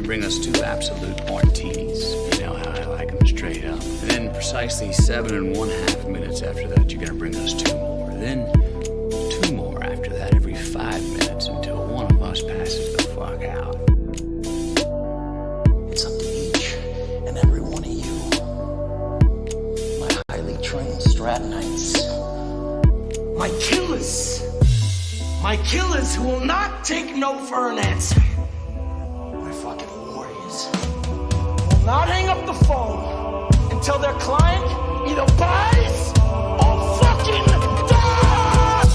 bring us two absolute martinis. You know how I like them, straight up. And then precisely 7.5 minutes after that, you're gonna bring us two more. Then two more after that every 5 minutes until one of us passes the fuck out. It's up to each and every one of you, my highly trained Stratonites, my killers who will not take no for an answer. My fucking warriors will not hang up the phone until their client either buys or fucking dies!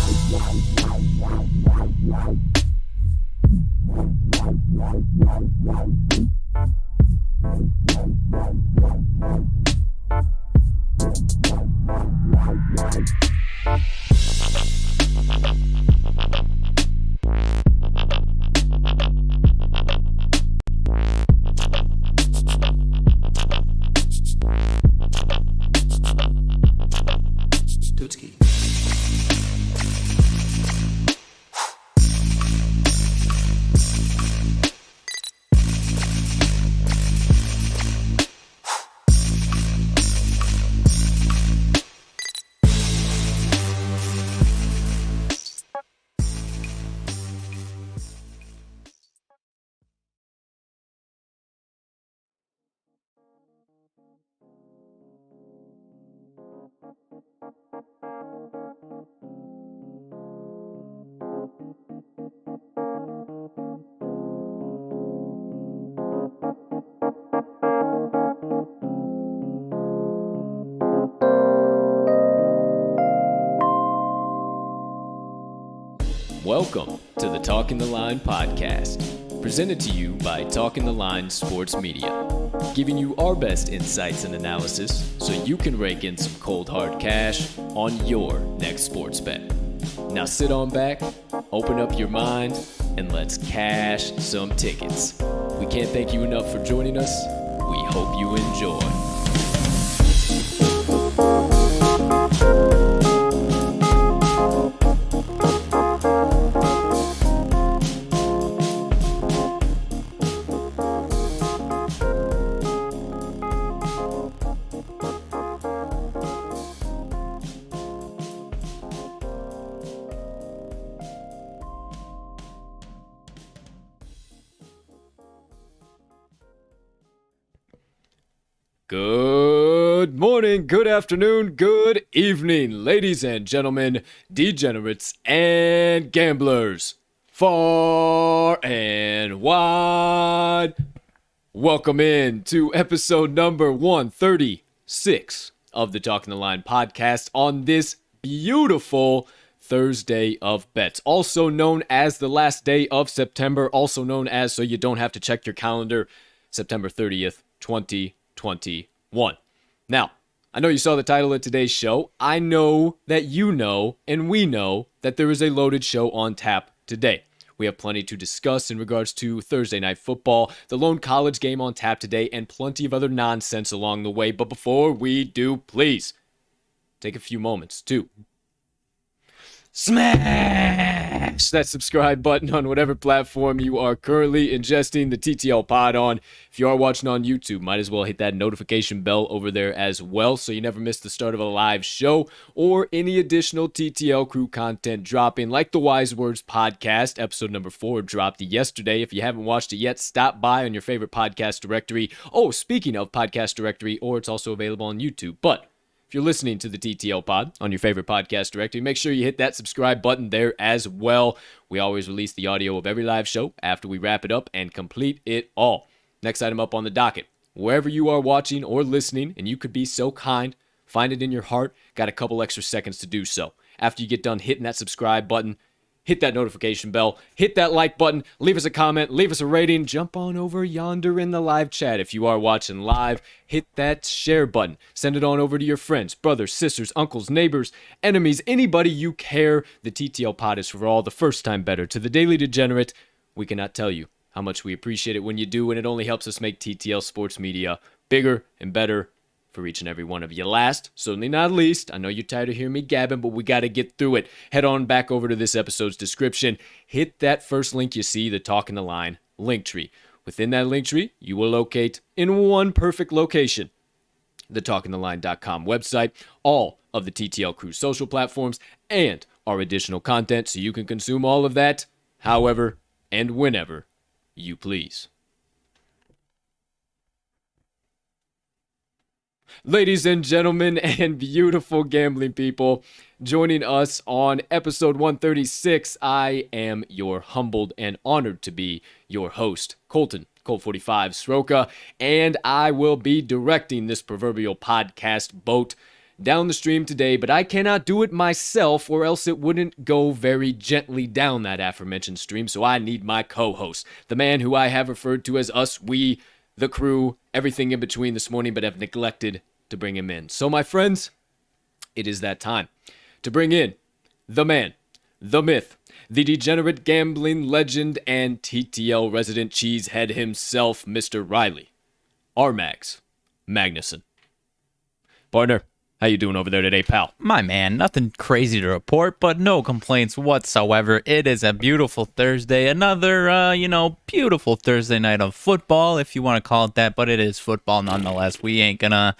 Welcome to the Talking the Line podcast, presented to you by Talking the Line Sports Media, giving you our best insights and analysis so you can rake in some cold hard cash on your next sports bet. Now sit on back, open up your mind, and let's cash some tickets. We can't thank you enough for joining us. We hope you enjoy. Good morning, good afternoon, good evening, ladies and gentlemen, degenerates and gamblers, far and wide. Welcome in to episode number 136 of the Talking the Line podcast on this beautiful Thursday of bets, also known as the last day of September, also known as, so you don't have to check your calendar, September 30th, 2021. Now, I know you saw the title of today's show. I know that you know, and we know, that there is a loaded show on tap today. We have plenty to discuss in regards to Thursday Night Football, the lone college game on tap today, and plenty of other nonsense along the way. But before we do, please take a few moments to smash that subscribe button on whatever platform you are currently ingesting the TTL Pod on. If you are watching on YouTube, might as well hit that notification bell over there as well so you never miss the start of a live show or any additional TTL crew content dropping, like the Wise Words podcast. Episode number 4 dropped yesterday. If you haven't watched it yet, stop by on your favorite podcast directory. Oh, speaking of podcast directory, or it's also available on YouTube. But if you're listening to the TTL Pod on your favorite podcast directory, make sure you hit that subscribe button there as well. We always release the audio of every live show after we wrap it up and complete it all. Next item up on the docket. Wherever you are watching or listening, and you could be so kind, find it in your heart, got a couple extra seconds to do so. After you get done hitting that subscribe button, hit that notification bell, hit that like button, leave us a comment, leave us a rating, jump on over yonder in the live chat. If you are watching live, hit that share button. Send it on over to your friends, brothers, sisters, uncles, neighbors, enemies, anybody you care. The TTL Pod is for all, the first time better. To the Daily Degenerate, we cannot tell you how much we appreciate it when you do, and it only helps us make TTL Sports Media bigger and better for each and every one of you. Last, certainly not least, I know you're tired of hearing me gabbing, but we got to get through it. Head on back over to this episode's description. Hit that first link you see, the Talking the Line link tree. Within that link tree, you will locate in one perfect location the talkingtheline.com website, all of the TTL Crew social platforms, and our additional content so you can consume all of that however and whenever you please. Ladies and gentlemen and beautiful gambling people, joining us on episode 136, I am your humbled and honored to be your host, Colt 45 Sroka, and I will be directing this proverbial podcast boat down the stream today, but I cannot do it myself or else it wouldn't go very gently down that aforementioned stream, so I need my co-host, the man who I have referred to as us, we, the crew, everything in between this morning, but have neglected to bring him in. So, my friends, it is that time to bring in the man, the myth, the degenerate gambling legend, and TTL resident cheesehead himself, Mr. Riley RMags Magnuson. Partner, how you doing over there today, pal? My man, nothing crazy to report, but no complaints whatsoever. It is a beautiful Thursday. Another, beautiful Thursday night of football, if you want to call it that, but it is football nonetheless. We ain't gonna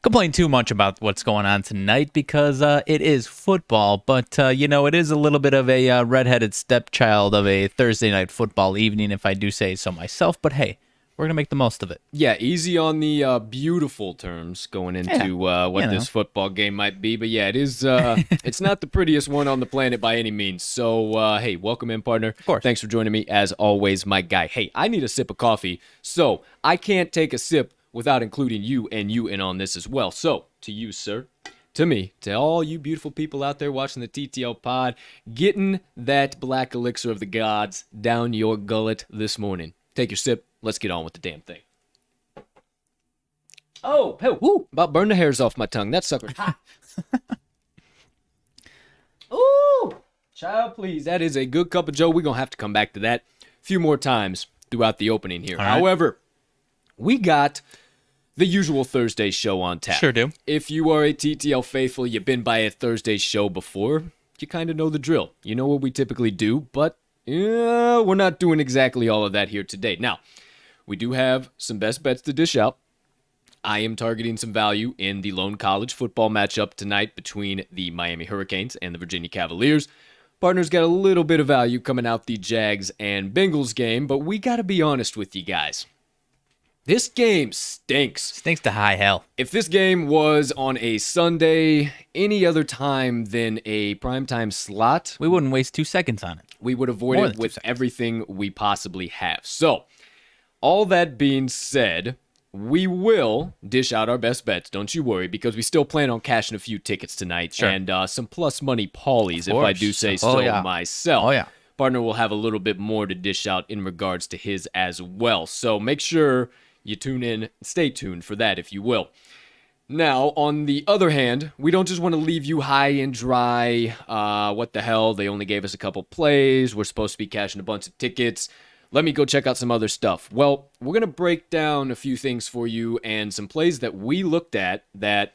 complain too much about what's going on tonight because it is football, but, it is a little bit of a redheaded stepchild of a Thursday night football evening, if I do say so myself, but hey, we're going to make the most of it. Yeah, easy on the beautiful terms going into what this football game might be. But yeah, it is. It's not the prettiest one on the planet by any means. So, hey, welcome in, partner. Of course. Thanks for joining me, as always, my guy. Hey, I need a sip of coffee, so I can't take a sip without including you and you in on this as well. So, to you, sir, to me, to all you beautiful people out there watching the TTL Pod, getting that black elixir of the gods down your gullet this morning. Take your sip. Let's get on with the damn thing. Oh, hey, woo, about burned the hairs off my tongue. That sucker. Ooh, child, please. That is a good cup of joe. We're going to have to come back to that a few more times throughout the opening here. All right. However, we got the usual Thursday show on tap. Sure do. If you are a TTL faithful, you've been by a Thursday show before, you kind of know the drill. You know what we typically do, but we're not doing exactly all of that here today. Now, we do have some best bets to dish out. I am targeting some value in the lone college football matchup tonight between the Miami Hurricanes and the Virginia Cavaliers. Partner's got a little bit of value coming out the Jags and Bengals game, but we got to be honest with you guys. This game stinks. Stinks to high hell. If this game was on a Sunday, any other time than a primetime slot, We wouldn't waste 2 seconds on it. we would avoid More it than with 2 seconds. everything we possibly have. So, all that being said, we will dish out our best bets. Don't you worry, because we still plan on cashing a few tickets tonight. Sure. And some plus money Paulies, if I do say so myself. Oh, yeah. Partner will have a little bit more to dish out in regards to his as well. So make sure you tune in, stay tuned for that, if you will. Now, on the other hand, we don't just want to leave you high and dry. What the hell? They only gave us a couple plays. We're supposed to be cashing a bunch of tickets. Let me go check out some other stuff. Well, we're going to break down a few things for you and some plays that we looked at that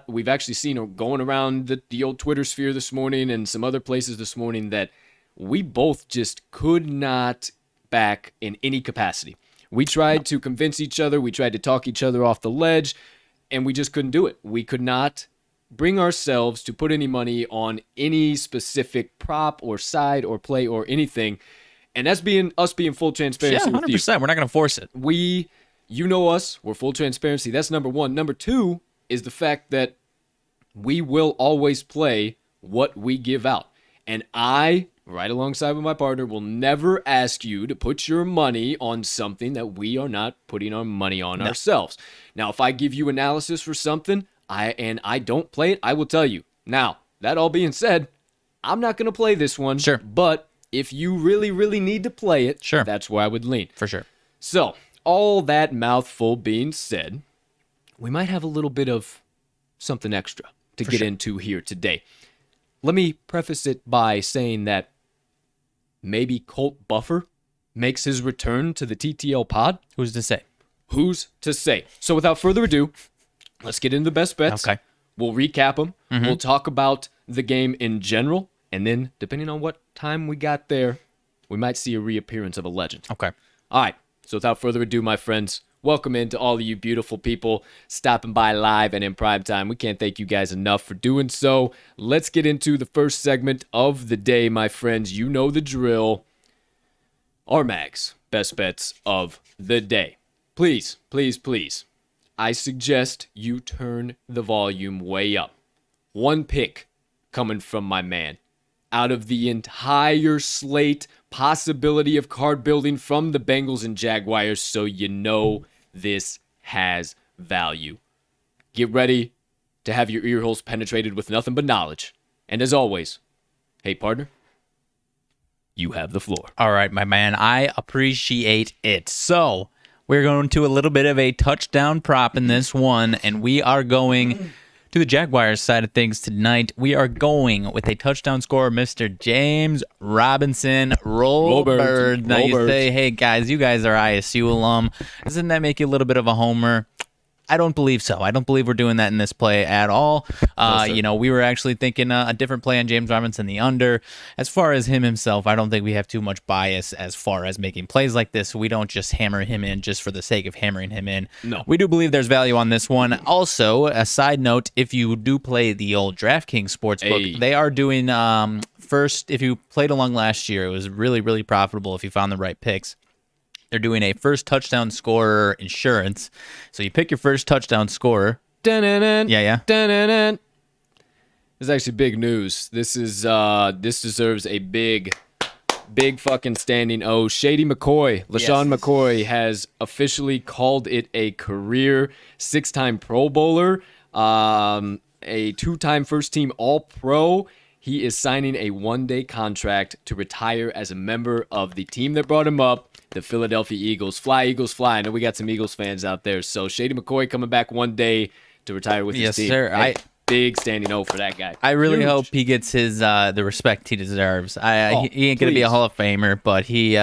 we've actually seen going around the old Twitter sphere this morning and some other places this morning that we both just could not back in any capacity. We tried to convince each other. We tried to talk each other off the ledge, and we just couldn't do it. We could not bring ourselves to put any money on any specific prop or side or play or anything. And that's us being full transparency. Yeah, 100%. With you. We're not going to force it. You know us. We're full transparency. That's number one. Number two is the fact that we will always play what we give out. And I, right alongside with my partner, will never ask you to put your money on something that we are not putting our money on ourselves. Now, if I give you analysis for something and I don't play it, I will tell you. Now, that all being said, I'm not going to play this one. Sure. But if you really, really need to play it, sure, that's where I would lean. For sure. So, all that mouthful being said, we might have a little bit of something extra to get into here today. Let me preface it by saying that maybe Colt Buffer makes his return to the TTL Pod. Who's to say? Who's to say? So without further ado, let's get into the best bets. Okay. We'll recap them. Mm-hmm. We'll talk about the game in general. And then, depending on what time we got there, we might see a reappearance of a legend. Okay. All right. So without further ado, my friends, welcome in to all of you beautiful people stopping by live and in prime time. We can't thank you guys enough for doing so. Let's get into the first segment of the day, my friends. You know the drill. RMags, best bets of the day. Please, please, please, I suggest you turn the volume way up. One pick coming from my man. Out of the entire slate, possibility of card building from the Bengals and Jaguars, so you know this has value. Get ready to have your ear holes penetrated with nothing but knowledge. And as always, hey partner, you have the floor. All right, my man, I appreciate it. So we're going to a little bit of a touchdown prop in this one, and we are going to the Jaguars side of things tonight. We are going with a touchdown scorer, Mr. James Robinson. Roll bird. Now you say, hey guys, you guys are ISU alum. Doesn't that make you a little bit of a homer? I don't believe so. I don't believe we're doing that in this play at all. We were actually thinking a different play on James Robinson, the under. As far as him himself, I don't think we have too much bias as far as making plays like this. We don't just hammer him in just for the sake of hammering him in. No. We do believe there's value on this one. Also, a side note, if you do play the old DraftKings Sportsbook, they are doing first, if you played along last year, it was really, really profitable if you found the right picks. They're doing a first touchdown scorer insurance. So you pick your first touchdown scorer. Dun-dun-dun, Yeah. dun-dun-dun. This is actually big news. This deserves a big fucking standing O. Shady McCoy, LaShawn McCoy has officially called it a career. 6-time Pro Bowler, a 2-time first team All-Pro. He is signing a 1-day contract to retire as a member of the team that brought him up, the Philadelphia Eagles. Fly, Eagles, fly. I know we got some Eagles fans out there. So Shady McCoy coming back 1 day to retire with his team. Yes, sir. Hey, big standing O for that guy. I really Huge. hope he gets his the respect he deserves. He ain't going to be a Hall of Famer, but he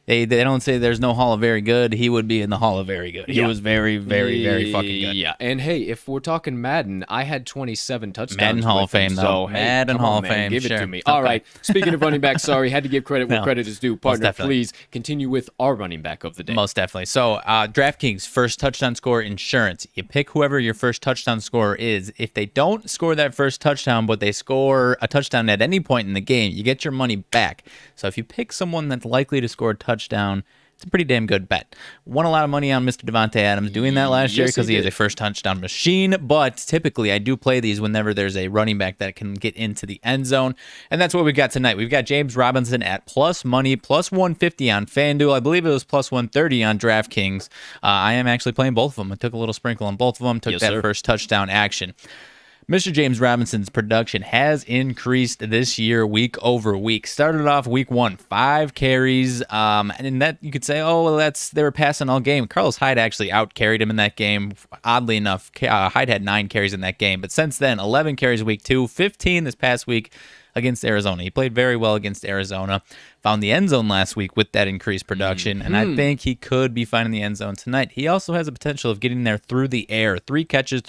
they don't say there's no Hall of Very Good. He would be in the Hall of Very Good. He was very, very, very fucking good. Yeah, and hey, if we're talking Madden, I had 27 touchdowns. Madden Hall of Fame, though. So, Madden Hall of Fame, give it sure. to me. Okay. All right. Speaking of running back, sorry, had to give credit where credit is due. Partner, definitely. please continue with our running back of the day. Most definitely. So, DraftKings first touchdown score insurance. You pick whoever your first touchdown scorer is. If they don't score that first touchdown, but they score a touchdown at any point in the game, you get your money back. So, if you pick someone that's likely to score a touchdown, It's a pretty damn good bet. Won a lot of money on Mr. Devontae Adams doing that last year because he is a first touchdown machine. But typically, I do play these whenever there's a running back that can get into the end zone. And that's what we got tonight. We've got James Robinson at plus money, plus 150 on FanDuel. I believe it was plus 130 on DraftKings. I am actually playing both of them. I took a little sprinkle on both of them, took first touchdown action. Mr. James Robinson's production has increased this year week over week. Started off week 1, 5 carries, and in that you could say, oh, well, they were passing all game. Carlos Hyde actually out-carried him in that game. Oddly enough, Hyde had 9 carries in that game, but since then, 11 carries week 2, 15 this past week against Arizona. He played very well against Arizona. Found the end zone last week with that increased production, and I think he could be finding the end zone tonight. He also has a potential of getting there through the air. 3 catches,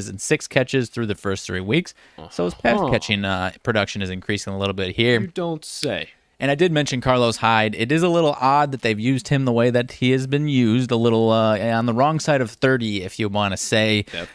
and 6 catches through the first 3 weeks. So his pass catching production is increasing a little bit here. You don't say. And I did mention Carlos Hyde. It is a little odd that they've used him the way that he has been used, a little on the wrong side of 30, if you want to say. Yep.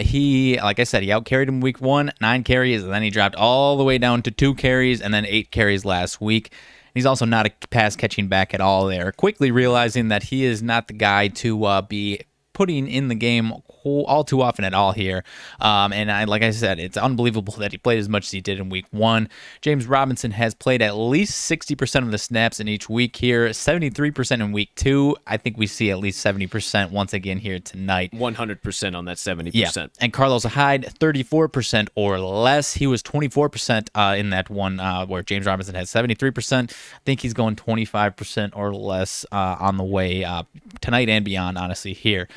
He, like I said, he outcarried him week 1, 9 carries, and then he dropped all the way down to 2 carries and then 8 carries last week. He's also not a pass catching back at all there. Quickly realizing that he is not the guy to be putting in the game all too often at all here. Like I said, it's unbelievable that he played as much as he did in week 1. James Robinson has played at least 60% of the snaps in each week here, 73% in week 2. I think we see at least 70% once again here tonight. 100% on that 70%. Yeah. And Carlos Hyde, 34% or less. He was 24% in that one where James Robinson had 73%. I think he's going 25% or less on the way tonight and beyond, honestly, here.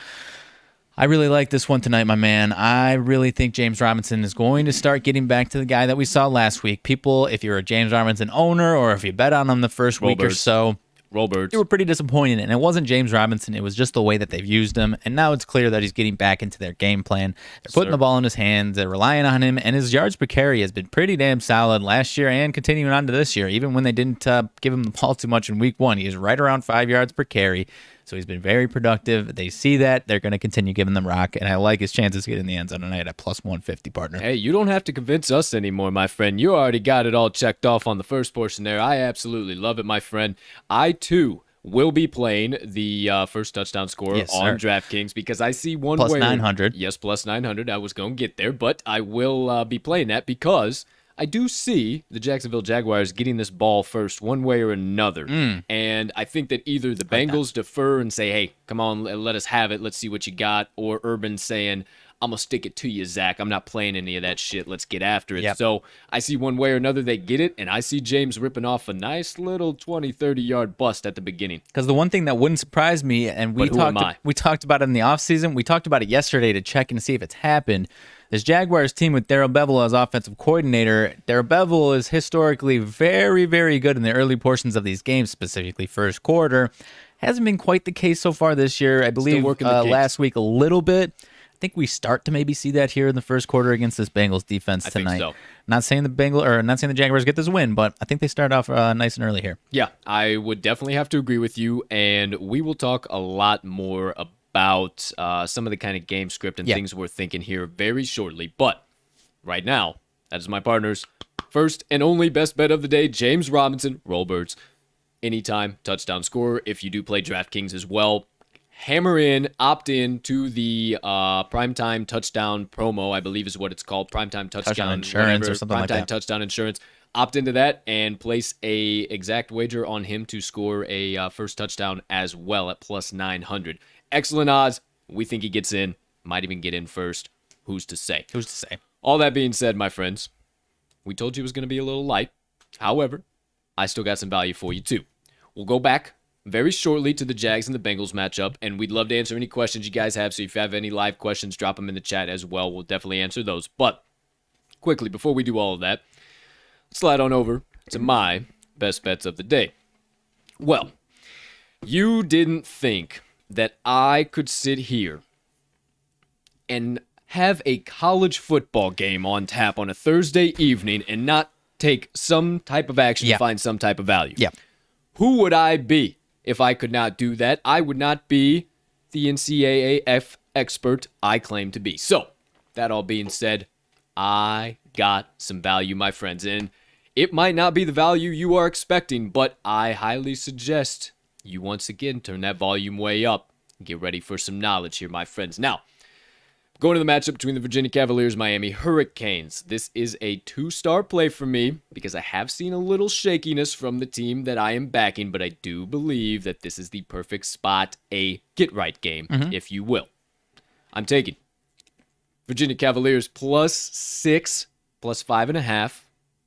I really like this one tonight, my man. I really think James Robinson is going to start getting back to the guy that we saw last week. People, if you're a James Robinson owner or if you bet on him the first week or so, you were pretty disappointed. And it wasn't James Robinson. It was just the way that they've used him. And now it's clear that he's getting back into their game plan. They're putting the ball in his hands. They're relying on him. And his yards per carry has been pretty damn solid last year and continuing on to this year. Even when they didn't give him the ball too much in week 1, he is right around 5 yards per carry. So he's been very productive. They see that. They're going to continue giving them rock. And I like his chances to get in the end zone tonight at plus 150, partner. Hey, you don't have to convince us anymore, my friend. You already got it all checked off on the first portion there. I absolutely love it, my friend. I, too, will be playing the first touchdown scorer on DraftKings because I see one plus 900. Yes, plus 900. I was going to get there, but I will be playing that because I do see the Jacksonville Jaguars getting this ball first one way or another. And I think that either the Bengals defer and say, hey, come on, let us have it. Let's see what you got. Or Urban saying, I'm going to stick it to you, Zach. I'm not playing any of that shit. Let's get after it. Yep. So I see one way or another they get it, and I see James ripping off a nice little 20, 30-yard bust at the beginning. Because the one thing that wouldn't surprise me, and we talked about it in the offseason, we talked about it yesterday to check and see if it's happened. This Jaguars team with Darrell Bevell as offensive coordinator, Darrell Bevell is historically very, very good in the early portions of these games, specifically first quarter. Hasn't been quite the case so far this year. I believe last week a little bit. I think we start to maybe see that here in the first quarter against this Bengals defense tonight. I think so. Not saying the Jaguars get this win, but I think they start off nice and early here. Yeah, I would definitely have to agree with you, and we will talk a lot more about some of the kind of game script and things we're thinking here very shortly. But right now, that is my partner's first and only best bet of the day, James Robinson, Rollbirds. Anytime touchdown scorer. If you do play DraftKings as well, opt in to the primetime touchdown promo, I believe is what it's called. Primetime touchdown insurance or something like that. Primetime touchdown insurance. Opt into that and place a exact wager on him to score a first touchdown as well at plus 900. Excellent odds. We think he gets in. Might even get in first. Who's to say? All that being said, my friends, we told you it was going to be a little light. However, I still got some value for you too. We'll go back very shortly to the Jags and the Bengals matchup, and we'd love to answer any questions you guys have. So if you have any live questions, drop them in the chat as well. We'll definitely answer those. But quickly, before we do all of that, let's slide on over to my best bets of the day. Well, you didn't think that I could sit here and have a college football game on tap on a Thursday evening and not take some type of action to find some type of value. Yeah. Who would I be if I could not do that? I would not be the NCAA expert I claim to be. So, that all being said, I got some value, my friends. And it might not be the value you are expecting, but I highly suggest you once again turn that volume way up. Get ready for some knowledge here, my friends. Now, going to the matchup between the Virginia Cavaliers, Miami Hurricanes. This is a 2-star play for me because I have seen a little shakiness from the team that I am backing, but I do believe that this is the perfect spot, a get-right game, if you will. I'm taking Virginia Cavaliers +6, +5.5,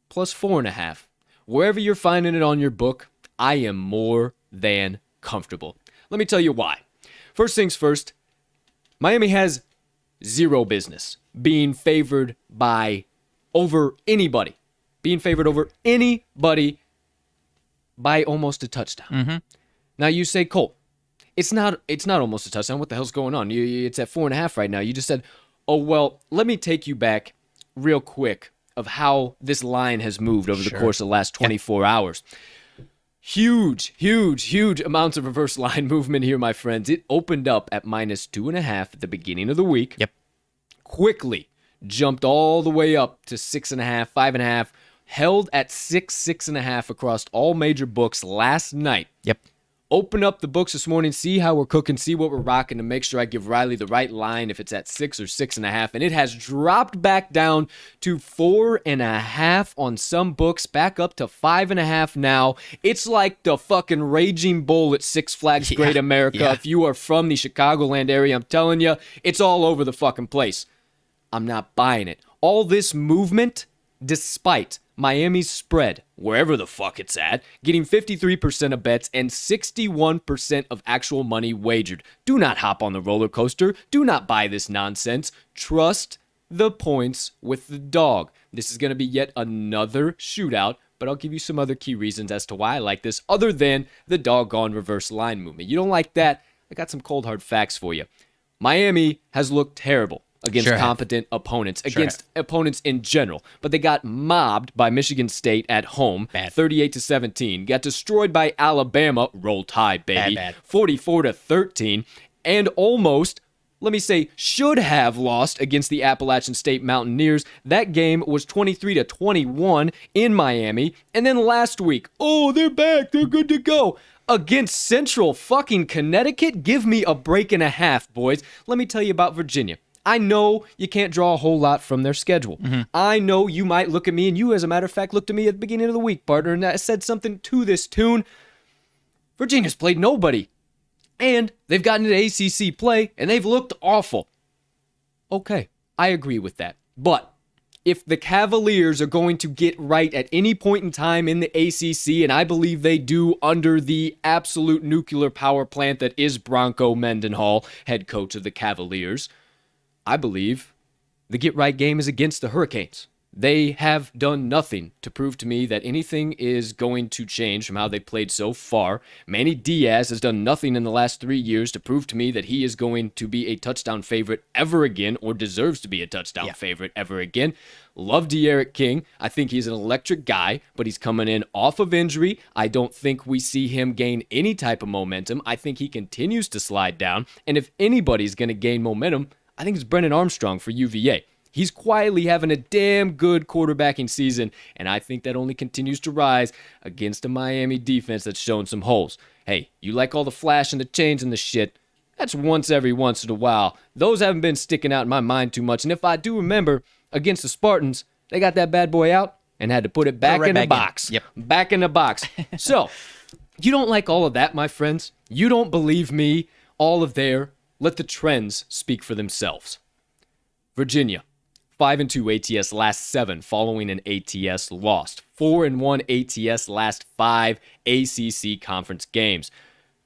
+4.5. Wherever you're finding it on your book, I am more than comfortable. Let me tell you why. First things first, Miami has zero business being favored over anybody by almost a touchdown. Now you say, Colt, it's not almost a touchdown. What the hell's going on? It's at 4.5 right now. You just said, oh, well, let me take you back real quick of how this line has moved over the course of the last 24 hours. Huge amounts of reverse line movement here, my friends. It opened up at -2.5 at the beginning of the week. Yep. Quickly jumped all the way up to 6.5, 5.5, held at 6.5 across all major books last night. Yep. Open up the books this morning, see how we're cooking, see what we're rocking to make sure I give Riley the right line if it's at 6 or 6.5. And it has dropped back down to 4.5 on some books, back up to 5.5 now. It's like the fucking Raging Bull at Six Flags Great America. Yeah. If you are from the Chicagoland area, I'm telling you, it's all over the fucking place. I'm not buying it. All this movement, despite Miami's spread, wherever the fuck it's at, getting 53% of bets and 61% of actual money wagered. Do not hop on the roller coaster. Do not buy this nonsense. Trust the points with the dog. This is going to be yet another shootout, but I'll give you some other key reasons as to why I like this other than the doggone reverse line movement. You don't like that? I got some cold hard facts for you. Miami has looked terrible against competent opponents, against opponents in general. But they got mobbed by Michigan State at home, 38-17. Got destroyed by Alabama, roll tide, baby, 44-13. And almost, let me say, should have lost against the Appalachian State Mountaineers. That game was 23-21 in Miami. And then last week, oh, they're back, they're good to go. Against Central fucking Connecticut? Give me a break and a half, boys. Let me tell you about Virginia. I know you can't draw a whole lot from their schedule. I know you might look at me, and you, as a matter of fact, looked at me at the beginning of the week, partner, and I said something to this tune. Virginia's played nobody. And they've gotten into ACC play, and they've looked awful. Okay, I agree with that. But if the Cavaliers are going to get right at any point in time in the ACC, and I believe they do under the absolute nuclear power plant that is Bronco Mendenhall, head coach of the Cavaliers, I believe the get-right game is against the Hurricanes. They have done nothing to prove to me that anything is going to change from how they played so far. Manny Diaz has done nothing in the last 3 years to prove to me that he is going to be a touchdown favorite ever again or deserves to be a touchdown favorite ever again. Love De'Aaron King. I think he's an electric guy, but he's coming in off of injury. I don't think we see him gain any type of momentum. I think he continues to slide down. And if anybody's going to gain momentum, I think it's Brennan Armstrong for UVA. He's quietly having a damn good quarterbacking season, and I think that only continues to rise against a Miami defense that's shown some holes. Hey, you like all the flash and the chains and the shit? That's every once in a while. Those haven't been sticking out in my mind too much, and if I do remember, against the Spartans, they got that bad boy out and had to put it back in the box. Back in the box. So, you don't like all of that, my friends? You don't believe me? All of there? Let the trends speak for themselves. Virginia, 5-2 ATS last 7 following an ATS loss. 4-1 ATS last 5 ACC conference games.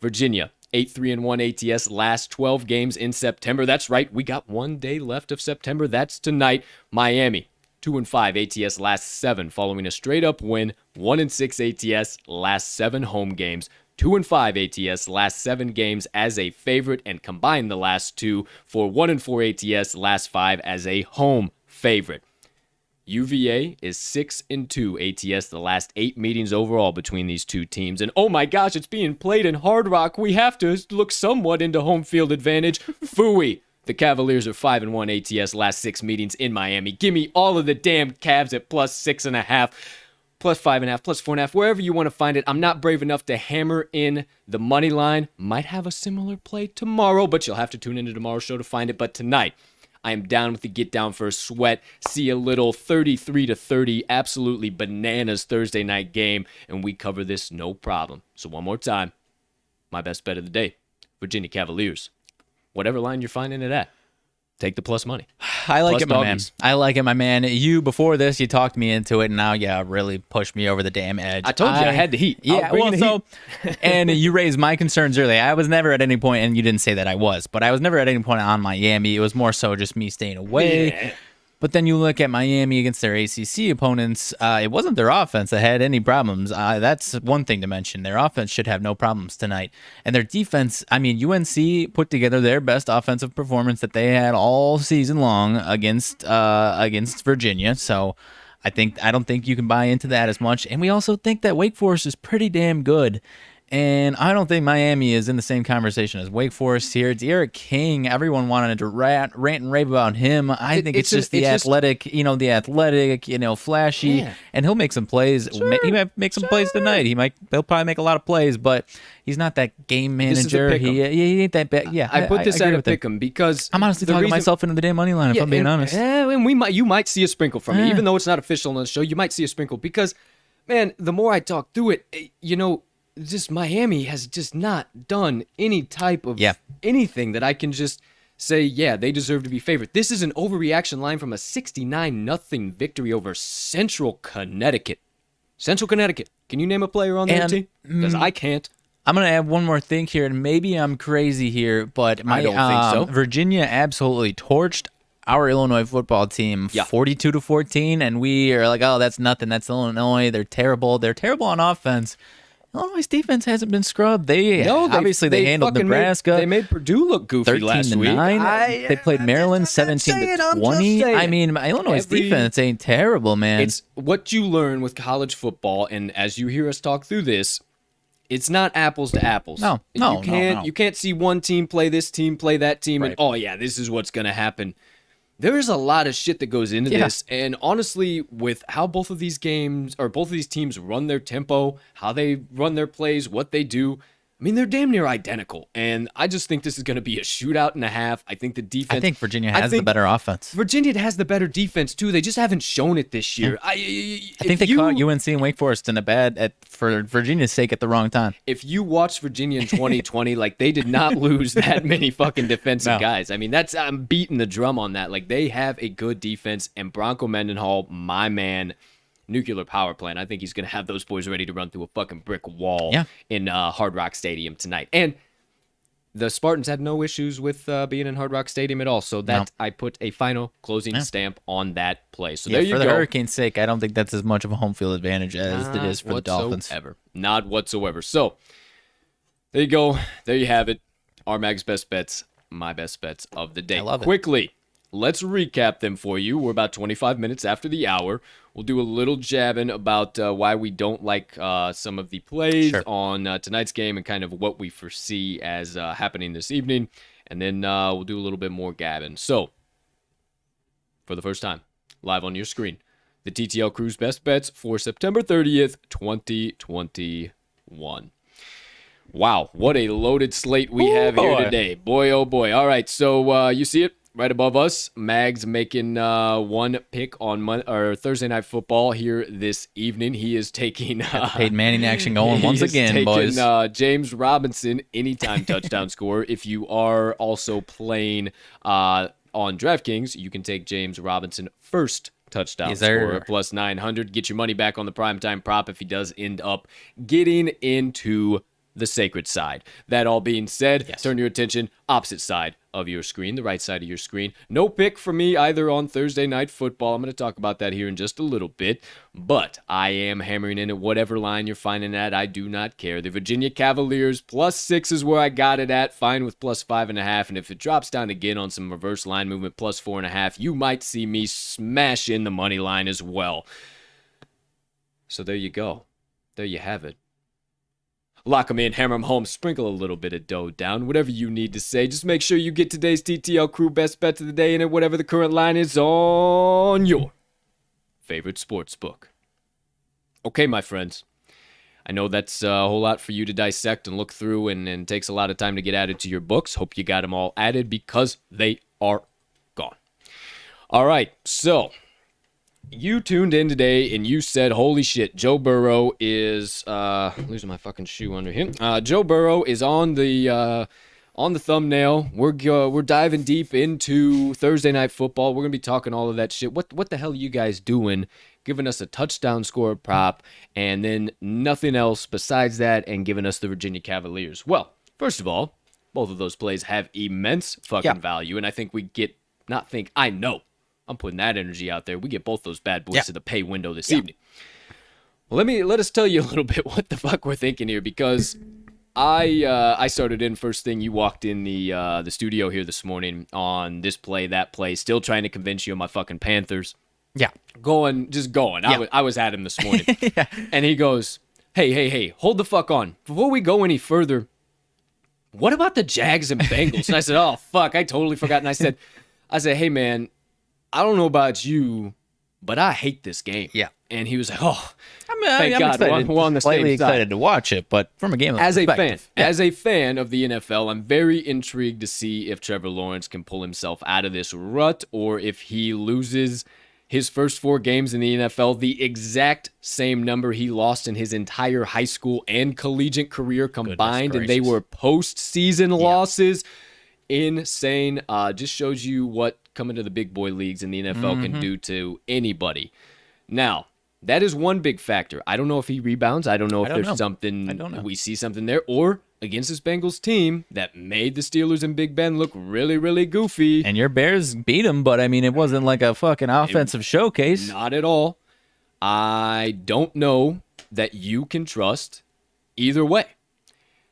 Virginia, 8-3-1 ATS last 12 games in September. That's right, we got 1 day left of September. That's tonight. Miami, 2-5 ATS last 7 following a straight-up win. 1-6 ATS last 7 home games. 2-5 ATS last 7 games as a favorite, and combine the last 2 for 1-4 ATS last 5 as a home favorite. UVA is 6-2 ATS the last 8 meetings overall between these two teams. And oh my gosh, it's being played in Hard Rock. We have to look somewhat into home field advantage. Phooey. The Cavaliers are 5-1 ATS last 6 meetings in Miami. Give me all of the damn Cavs at +6.5. plus 5.5, plus 4.5, wherever you want to find it. I'm not brave enough to hammer in the money line. Might have a similar play tomorrow, but you'll have to tune into tomorrow's show to find it. But tonight, I am down with the get down for a sweat. See a little 33-30, absolutely bananas Thursday night game, and we cover this no problem. So one more time, my best bet of the day, Virginia Cavaliers. Whatever line you're finding it at, take the plus money. I like Plus it, my doggies. man. I like it, my man. You, before this, you talked me into it, and now, really pushed me over the damn edge. I told you I had the heat. Yeah, and you raised my concerns earlier. I was never at any point, and you didn't say that I was, but I was never at any point on Miami. It was more so just me staying away. Yeah. But then you look at Miami against their ACC opponents. It wasn't their offense that had any problems. That's one thing to mention. Their offense should have no problems tonight. And their defense, UNC put together their best offensive performance that they had all season long against Virginia. So I don't think you can buy into that as much. And we also think that Wake Forest is pretty damn good. And I don't think Miami is in the same conversation as Wake Forest here. De'Aaron King, everyone wanted to rant and rave about him. I think it's just the athletic, flashy, Yeah. and he'll make some plays. Sure, He might make some plays tonight. He'll probably make a lot of plays, but he's not that game This is a manager. pick'em. He ain't that bad. Yeah, I put this agree at a with him. pick'em because I'm honestly the talking reason- myself into the damn money line, if I'm being honest. And you might see a sprinkle from it, even though it's not official on the show. You might see a sprinkle because, man, the more I talk through it, just Miami has just not done any type of anything that I can just say, yeah, they deserve to be favored. This is an overreaction line from a 69-0 victory over Central Connecticut. Central Connecticut. Can you name a player on their team? Because I can't. I'm going to add one more thing here, and maybe I'm crazy here, but I don't think so. Virginia absolutely torched our Illinois football team 42-14, and we are like, oh, that's nothing. That's Illinois. They're terrible. They're terrible on offense. Illinois' defense hasn't been scrubbed. They handled Nebraska. They made Purdue look goofy last week. 13-9. They played Maryland 17-20. Illinois' defense ain't terrible, man. It's what you learn with college football, and as you hear us talk through this, it's not apples to apples. No. You can't see one team play this team, play that team, Right. and oh yeah, this is what's gonna happen. There's a lot of shit that goes into this, and honestly, with how both of these teams run their tempo, how they run their plays, what they do, they're damn near identical. And I just think this is going to be a shootout and a half. I think the defense. I think Virginia has the better offense. Virginia has the better defense too. They just haven't shown it this year. I think they caught UNC and Wake Forest for Virginia's sake at the wrong time. If you watch Virginia in 2020, they did not lose that many fucking defensive guys. I'm beating the drum on that. They have a good defense, and Bronco Mendenhall, my man, nuclear power plant. I think he's going to have those boys ready to run through a fucking brick wall in Hard Rock Stadium tonight. And the Spartans had no issues with being in Hard Rock Stadium at all. So I put a final closing stamp on that play. So there you go. For the Hurricanes' sake, I don't think that's as much of a home field advantage as it is for the Dolphins. Not whatsoever. So there you go. There you have it. RMags best bets, my best bets of the day. I love it. Quickly, let's recap them for you. We're about 25 minutes after the hour. We'll do a little jabbing about why we don't like some of the plays on tonight's game and kind of what we foresee as happening this evening. And then we'll do a little bit more gabbing. So, for the first time, live on your screen, the TTL Crew's best bets for September 30th, 2021. Wow, what a loaded slate we have here today. Boy, oh boy. All right, so you see it? Right above us, Mags making one pick on Thursday Night Football here this evening. He is taking Peyton Manning action going once again, boys. James Robinson anytime touchdown score. If you are also playing on DraftKings, you can take James Robinson first touchdown score plus 900. Get your money back on the primetime prop if he does end up getting into the sacred side. That all being said, turn your attention opposite side of your screen, the right side of your screen. No pick for me either on Thursday Night Football. I'm going to talk about that here in just a little bit, but I am hammering in at whatever line you're finding at. I do not care. The Virginia Cavaliers +6 is where I got it at. Fine with +5.5, and if it drops down again on some reverse line movement +4.5, you might see me smash in the money line as well. So there you go. There you have it. Lock them in, hammer them home, sprinkle a little bit of dough down, whatever you need to say. Just make sure you get today's TTL Crew best bets of the day in it, whatever the current line is on your favorite sports book. Okay, my friends. I know that's a whole lot for you to dissect and look through and takes a lot of time to get added to your books. Hope you got them all added because they are gone. All right, so you tuned in today and you said, holy shit, Joe Burrow is, losing my fucking shoe under him. Joe Burrow is on the thumbnail. We're diving deep into Thursday Night Football. We're going to be talking all of that shit. What the hell are you guys doing? Giving us a touchdown score prop and then nothing else besides that and giving us the Virginia Cavaliers. Well, first of all, both of those plays have immense fucking value, and I think I know. I'm putting that energy out there. We get both those bad boys to the pay window this evening. Well, let us tell you a little bit what the fuck we're thinking here, because I started in first thing. You walked in the studio here this morning on this play, that play, still trying to convince you of my fucking Panthers. Yeah. Going. Yeah. I was at him this morning. And he goes, hey, hold the fuck on. Before we go any further, what about the Jags and Bengals? And I said, oh, fuck, I totally forgot. And I said, hey, man, I don't know about you, but I hate this game. Yeah. And he was like, oh, I'm God, excited, we're on the same slightly side. excited to watch it, but from a game of as perspective. a fan of the NFL, I'm very intrigued to see if Trevor Lawrence can pull himself out of this rut or if he loses his first 4 games in the NFL, the exact same number he lost in his entire high school and collegiate career combined, and they were postseason losses. Insane. Just shows you what coming to the big boy leagues in the NFL can do to anybody. Now, that is one big factor. I don't know if he rebounds. I don't know if there's something, we see something there, or against this Bengals team that made the Steelers and Big Ben look really, really goofy. And your Bears beat him, but I mean, it wasn't like a fucking offensive showcase. Not at all. I don't know that you can trust either way.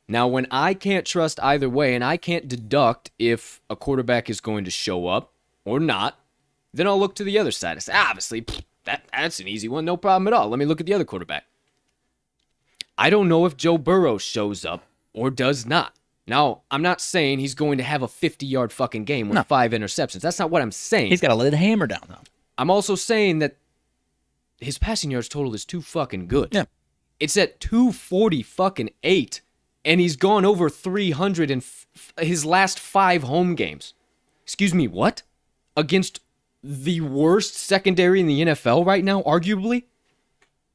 Now, when I can't trust either way and I can't deduct if a quarterback is going to show up or not, then I'll look to the other side. I say, obviously, that's an easy one. No problem at all. Let me look at the other quarterback. I don't know if Joe Burrow shows up or does not. Now, I'm not saying he's going to have a 50-yard fucking game with 5 interceptions. That's not what I'm saying. He's got to lay the hammer down, though. I'm also saying that his passing yards total is too fucking good. Yeah. It's at 240 fucking 8, and he's gone over 300 in his last 5 home games. Excuse me, what? Against the worst secondary in the NFL right now, arguably?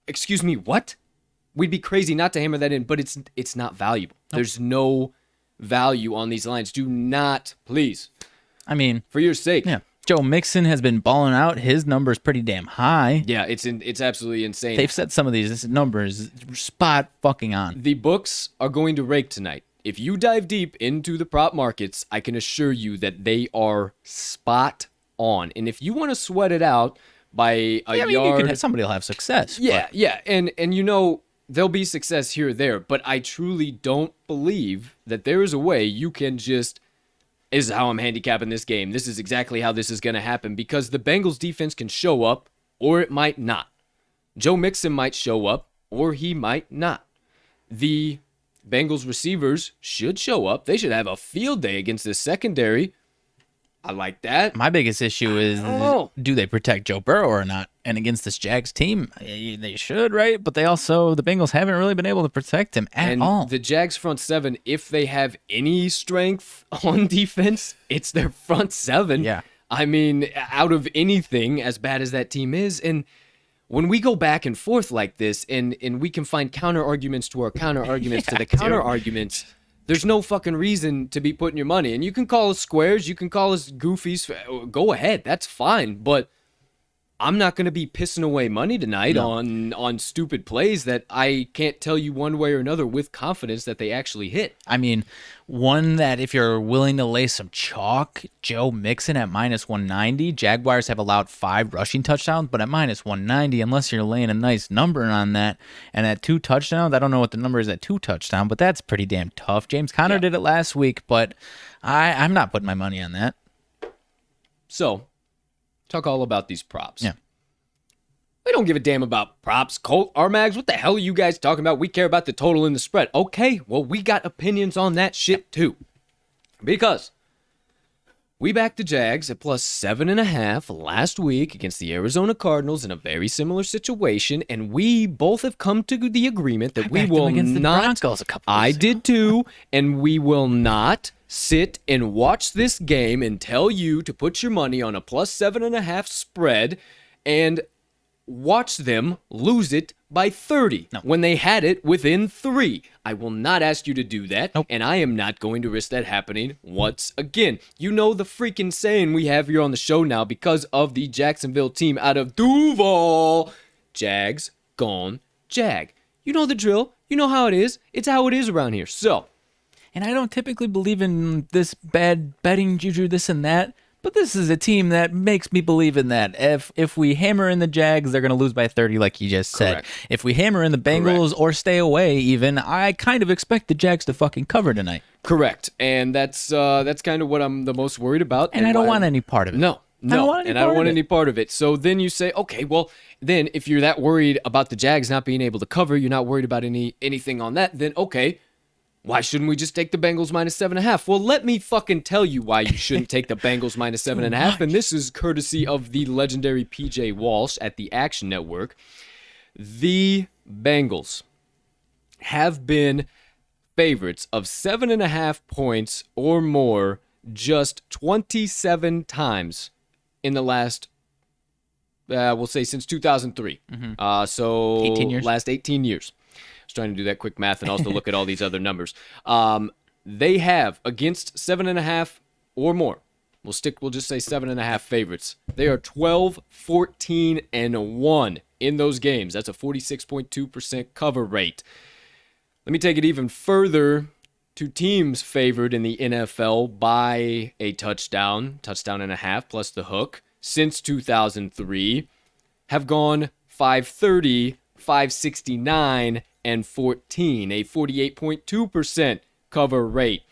Excuse me, what? We'd be crazy not to hammer that in, but it's not valuable. Nope. There's no value on these lines. Do not, please. I mean, for your sake. Yeah. Joe Mixon has been balling out. His number's pretty damn high. Yeah, it's absolutely insane. They've set some of these numbers spot fucking on. The books are going to rake tonight. If you dive deep into the prop markets, I can assure you that they are spot on. And if you want to sweat it out by a yard, somebody will have success. Yeah, and you know, there'll be success here or there, but I truly don't believe that there is a way you can just, this is how I'm handicapping this game. This is exactly how this is going to happen, because the Bengals defense can show up or it might not. Joe Mixon might show up or he might not. The Bengals receivers should show up. They should have a field day against this secondary. I like that. My biggest issue is, do they protect Joe Burrow or not? And against this Jags team, they should, right? But the Bengals haven't really been able to protect him at all. The Jags front seven, if they have any strength on defense, it's their front seven. Yeah. I mean, out of anything, as bad as that team is. And when we go back and forth like this, and we can find counter arguments to our counter arguments to the counter arguments, there's no fucking reason to be putting your money. And you can call us squares, you can call us goofies. Go ahead, that's fine. But I'm not going to be pissing away money tonight on stupid plays that I can't tell you one way or another with confidence that they actually hit. I mean, one that if you're willing to lay some chalk, Joe Mixon at minus 190. Jaguars have allowed 5 rushing touchdowns, but at minus 190, unless you're laying a nice number on that, and at 2 touchdowns, I don't know what the number is at 2 touchdowns, but that's pretty damn tough. James Conner did it last week, but I'm not putting my money on that. So, talk all about these props. Yeah. We don't give a damn about props. Colt RMags, what the hell are you guys talking about? We care about the total and the spread. Okay, well, we got opinions on that shit too. Because We backed the Jags at plus 7.5 last week against the Arizona Cardinals in a very similar situation, and we both have come to the agreement that we will against the not. Broncos a couple I weeks ago. did too, and we will not sit and watch this game and tell you to put your money on a plus 7.5 spread and watch them lose it by 30 when they had it within 3. I will not ask you to do that, and I am not going to risk that happening once again. You know the freaking saying we have here on the show now because of the Jacksonville team out of Duval. Jags gone Jag. You know the drill. You know how it is. It's how it is around here. So, And I don't typically believe in this bad betting juju, this and that. But this is a team that makes me believe in that. If we hammer in the Jags, they're going to lose by 30, like you just said. Correct. If we hammer in the Bengals or stay away, even, I kind of expect the Jags to fucking cover tonight. correct. And that's kind of what I'm the most worried about. And I don't why want any part of it. No. I don't want any part of it. Any part of it. So then you say, okay, well, then if you're that worried about the Jags not being able to cover, you're not worried about anything on that, then okay, why shouldn't we just take the Bengals minus 7.5? Well, let me fucking tell you why you shouldn't take the Bengals minus 7.5. And this is courtesy of the legendary PJ Walsh at the Action Network. The Bengals have been favorites of 7.5 points or more just 27 times in the last, we'll say since 2003. So 18 years. Last 18 years. I was trying to do that quick math and also look at all these other numbers. They have against 7.5 or more. We'll just say 7.5 favorites. They are 12, 14, and 1 in those games. That's a 46.2% cover rate. Let me take it even further to teams favored in the NFL by a touchdown and a half plus the hook since 2003 have gone 530, 569, and 14, a 48.2% cover rate.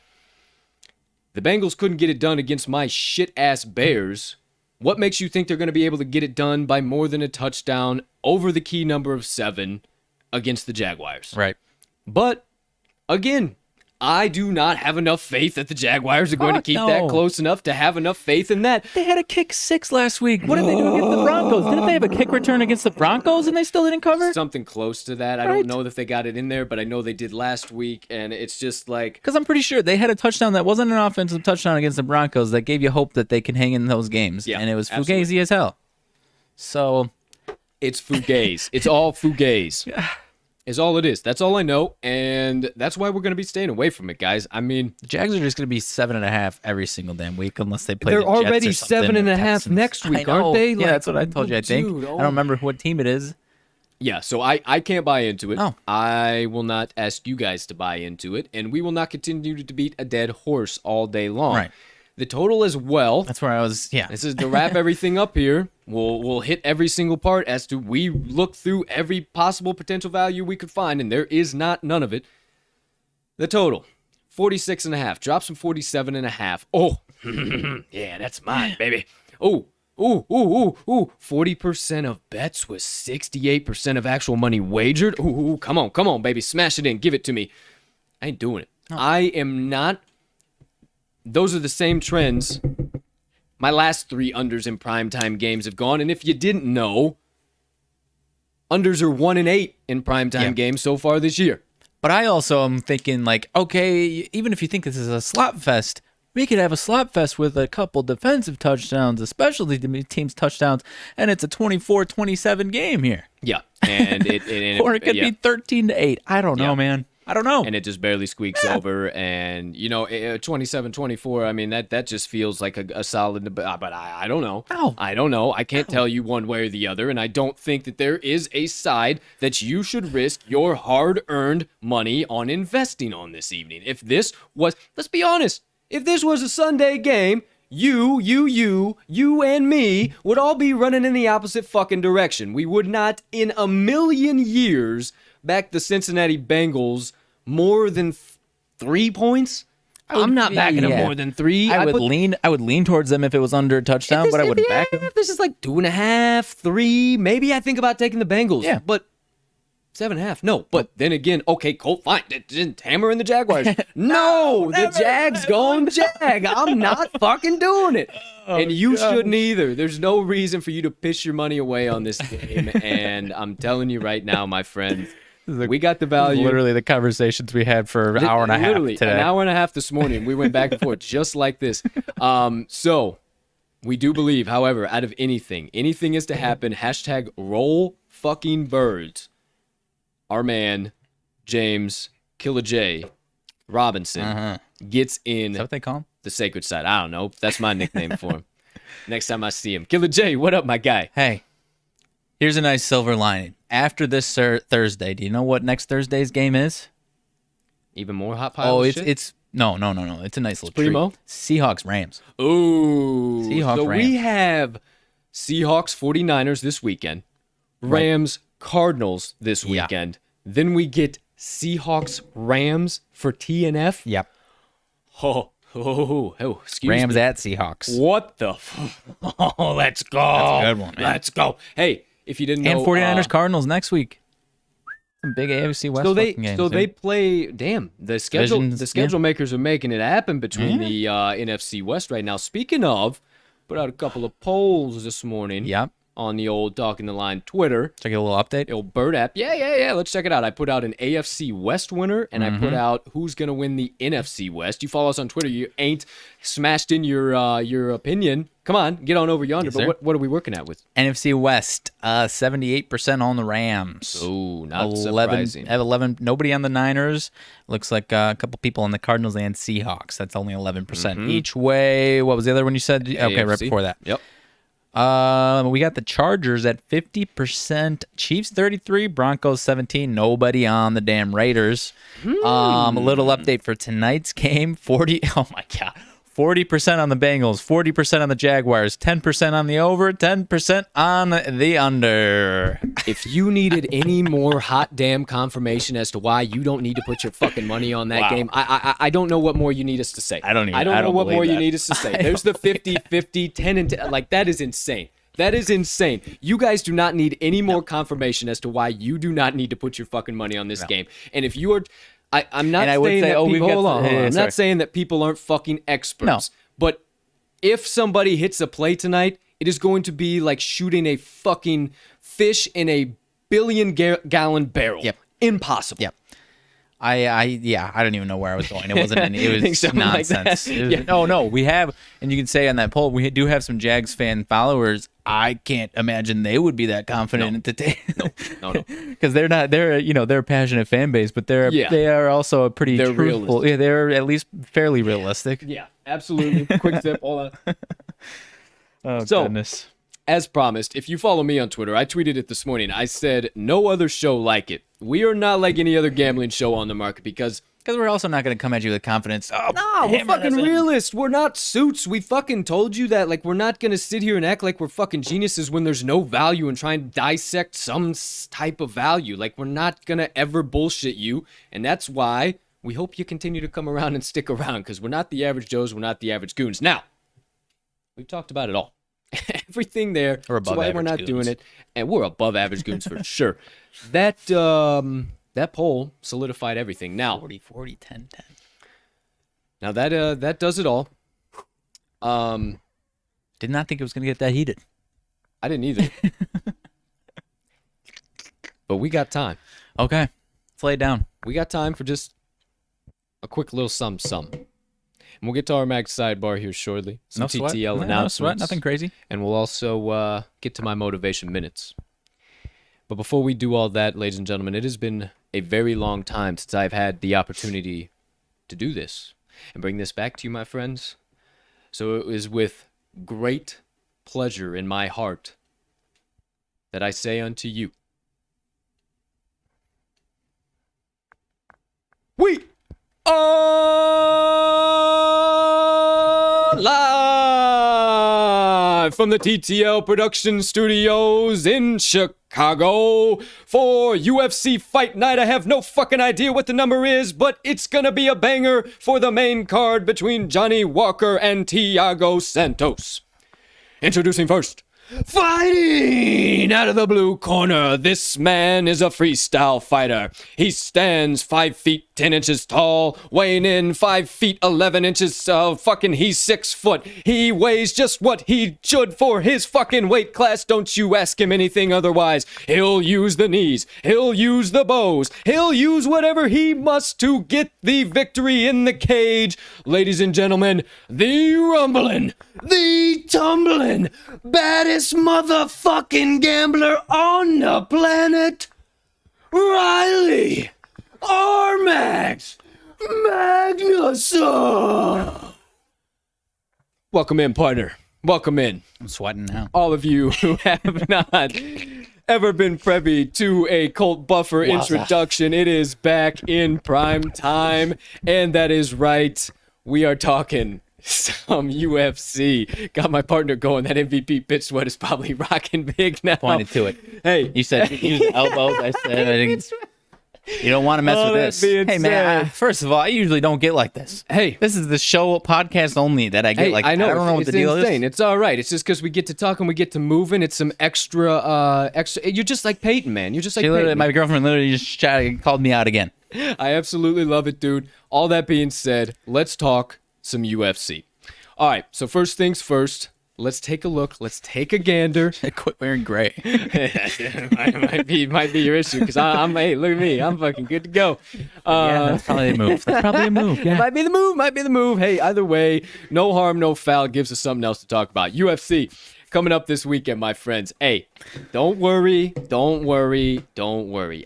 The Bengals couldn't get it done against my shit-ass Bears. What makes you think they're going to be able to get it done by more than a touchdown over the key number of 7 against the Jaguars? Right. But, again, I do not have enough faith that the Jaguars are going to Fuck keep no. that close enough to have enough faith in that. They had a kick 6 last week. What did they do against the Broncos? Didn't they have a kick return against the Broncos and they still didn't cover? Something close to that. I Right. don't know if they got it in there, but I know they did last week, and it's just like... Because I'm pretty sure they had a touchdown that wasn't an offensive touchdown against the Broncos that gave you hope that they can hang in those games. Yeah, and it was absolutely. fugazi as hell. So, It's fugazi. It's all fugazi. Is all it is. That's all I know, and that's why we're going to be staying away from it, guys. I mean, the Jags are just going to be 7.5 every single damn week unless they play they're the Jets already or something, 7.5 or Texans. next week, I know. aren't they? Yeah, Like, that's what I told you, I think. dude, I don't remember what team it is. yeah, so I can't buy into it. Oh. I will not ask you guys to buy into it, and we will not continue to beat a dead horse all day long. Right. The total as well. That's where I was, yeah. This is to wrap everything up here. We'll hit every single part as to we look through every possible potential value we could find, and there is none of it. The total, 46.5. Drops from 47.5. Oh, yeah, that's mine, baby. Oh, ooh. 40% of bets was 68% of actual money wagered. Ooh, come on, baby. Smash it in. Give it to me. I ain't doing it. I am not. Those are the same trends my last 3 unders in primetime games have gone. And if you didn't know, unders are 1-8 in primetime games so far this year. But I also am thinking, like, okay, even if you think this is a slop fest, we could have a slop fest with a couple defensive touchdowns, especially the team's touchdowns, and it's a 24-27 game here. Yeah. And Or it could be 13-8. I don't know, Yeah. man. I don't know. And it just barely squeaks over. And, 27-24, I mean, that just feels like a solid, but I don't know. Ow. I don't know. I can't tell you one way or the other. And I don't think that there is a side that you should risk your hard-earned money on investing on this evening. If this was, let's be honest, if this was a Sunday game, you and me would all be running in the opposite fucking direction. We would not in a million years back the Cincinnati Bengals more than 3 points. I'm not backing them more than 3. I would lean towards them if it was under a touchdown, but I wouldn't back them. If this is like 2.5, 3, maybe I think about taking the Bengals. Yeah. But 7.5. No, but then again, okay, Colt, fine. Didn't hammer in the Jaguars. No, the Jags going Jag. I'm not fucking doing it. And you shouldn't either. There's no reason for you to piss your money away on this game. And I'm telling you right now, my friend, we got the value. Literally the conversations we had for an hour and a half today. An hour and a half this morning. We went back and forth just like this. So we do believe, however, out of anything is to happen. Hashtag roll fucking birds. Our man, James Killer J Robinson, gets in Is that what they call him? the sacred side. I don't know. That's my nickname for him. Next time I see him. Killer J, what up, my guy? Hey, here's a nice silver lining. After this Thursday, do you know what next Thursday's game is? Even more hot pile Oh, of shit? it's no. It's a nice little Primo? treat. Seahawks Rams. Ooh. Seahawks, so Rams. we have Seahawks 49ers this weekend. Rams Cardinals this Yeah. weekend. Then we get Seahawks Rams for TNF. Yep. Excuse Rams me. at Seahawks. What the Oh, let's go. That's a good one, man. Let's go. Hey, if you didn't know And 49ers Cardinals next week. Some big AFC West so they fucking games, so they dude. play. Damn, the schedule Divisions, yeah. makers are making it happen between the NFC West right now. Speaking of, put out a couple of polls this morning. Yep. On the old Talking the Line Twitter, Check a little update. the old Bird app. Yeah. Let's check it out. I put out an AFC West winner, and I put out who's gonna win the NFC West. You follow us on Twitter. You ain't smashed in your opinion. Come on, get on over yonder. Yes, but sir. what are we working at with? NFC West, 78% on the Rams. Oh, not 11, surprising. 11. Nobody on the Niners. Looks like a couple people on the Cardinals and Seahawks. That's only 11% each way. What was the other one you said? Okay, right AFC. before that. Yep. We got the Chargers at 50%, Chiefs 33, Broncos 17. Nobody on the damn Raiders. A little update for tonight's game: 40. Oh my god, 40% on the Bengals, 40% on the Jaguars, 10% on the over, 10% on the under. If you needed any more hot damn confirmation as to why you don't need to put your fucking money on that game, I don't know what more you need us to say. I don't know what believe more you that. need us to say. There's the 50-50, 10 and 10. Like, that is insane. That is insane. You guys do not need any more confirmation as to why you do not need to put your fucking money on this game. And if you are... I'm not And I would saying say, that we've people... got Hold on. yeah, I'm sorry. not saying that people aren't fucking experts. No. But if somebody hits a play tonight, it is going to be like shooting a fucking fish in a billion-gallon barrel. Yep. Impossible. Yep. I don't even know where I was going. It wasn't any, it was Something like that. nonsense. It was- Yeah. Oh no, we have, and you can say on that poll, we do have some Jags fan followers. I can't imagine they would be that confident to take. No. Because they're not. They're they're a passionate fan base, but they are also a pretty They're truthful. realistic. Yeah, they're at least fairly realistic. Yeah, absolutely. Quick sip. Hold on. Oh So- goodness. As promised, if you follow me on Twitter, I tweeted it this morning. I said, no other show like it. We are not like any other gambling show on the market because... Because we're also not going to come at you with confidence. Oh, No, we're hammer fucking this in. realists. We're not suits. We fucking told you that. Like, we're not going to sit here and act like we're fucking geniuses when there's no value and try and dissect some type of value. Like, we're not going to ever bullshit you. And that's why we hope you continue to come around and stick around because we're not the average Joes. We're not the average goons. Now, we've talked about it all. Everything there. We're That's above why we're average not goons. doing it. And we're above average goons for sure. That poll solidified everything. Now, 40, 10, 10. now that does it all. Did not think it was going to get that heated. I didn't either. But we got time. Okay, let's lay it down. We got time for just a quick little sum. And we'll get to our RMags Sidebar here shortly. Some No sweat. TTL No announcements. sweat. Nothing crazy. And we'll also get to my motivation minutes. But before we do all that, ladies and gentlemen, it has been a very long time since I've had the opportunity to do this and bring this back to you, my friends. So it is with great pleasure in my heart that I say unto you, we are live from the TTL Production Studios in Chicago for UFC Fight Night. I have no fucking idea what the number is, but it's gonna be a banger for the main card between Johnny Walker and Thiago Santos. Introducing first, Fighting out of the blue corner, this man is a freestyle fighter. He stands 5 feet 10 inches tall, weighing in 5 feet 11 inches. He's 6 foot. He weighs just what he should for his fucking weight class. Don't you ask him anything otherwise. He'll use the knees. He'll use the bows. He'll use whatever he must to get the victory in the cage. Ladies and gentlemen, the rumbling, the tumbling, baddest motherfucking gambler on the planet, Riley RMags Magnuson. Welcome in, partner. Welcome in. I'm sweating now. All of you who have not ever been privy to a Colt Buffer introduction, it is back in prime time, and that is right. We are talking some UFC. Got my partner going. That MVP pitch sweat is probably rocking big now. Pointed to it. Hey. You said use elbows. I said I think you don't want to mess with this. Hey, man, first of all, I usually don't get like this. Hey. This is the show podcast only that I get like I know. I don't know what the deal insane. is. It's all right. It's just because we get to talk and we get to moving. It's some extra. You're just like Peyton, man. You're just like Peyton. My girlfriend literally just called me out again. I absolutely love it, dude. All that being said, let's talk some UFC. All right, so first things first, let's take a look. Let's take a gander. Quit wearing gray. might be your issue because hey, look at me. I'm fucking good to go. Yeah, that's probably a move. That's probably a move. Yeah. Might be the move. Hey, either way, no harm, no foul. Gives us something else to talk about. UFC coming up this weekend, my friends. Hey, don't worry.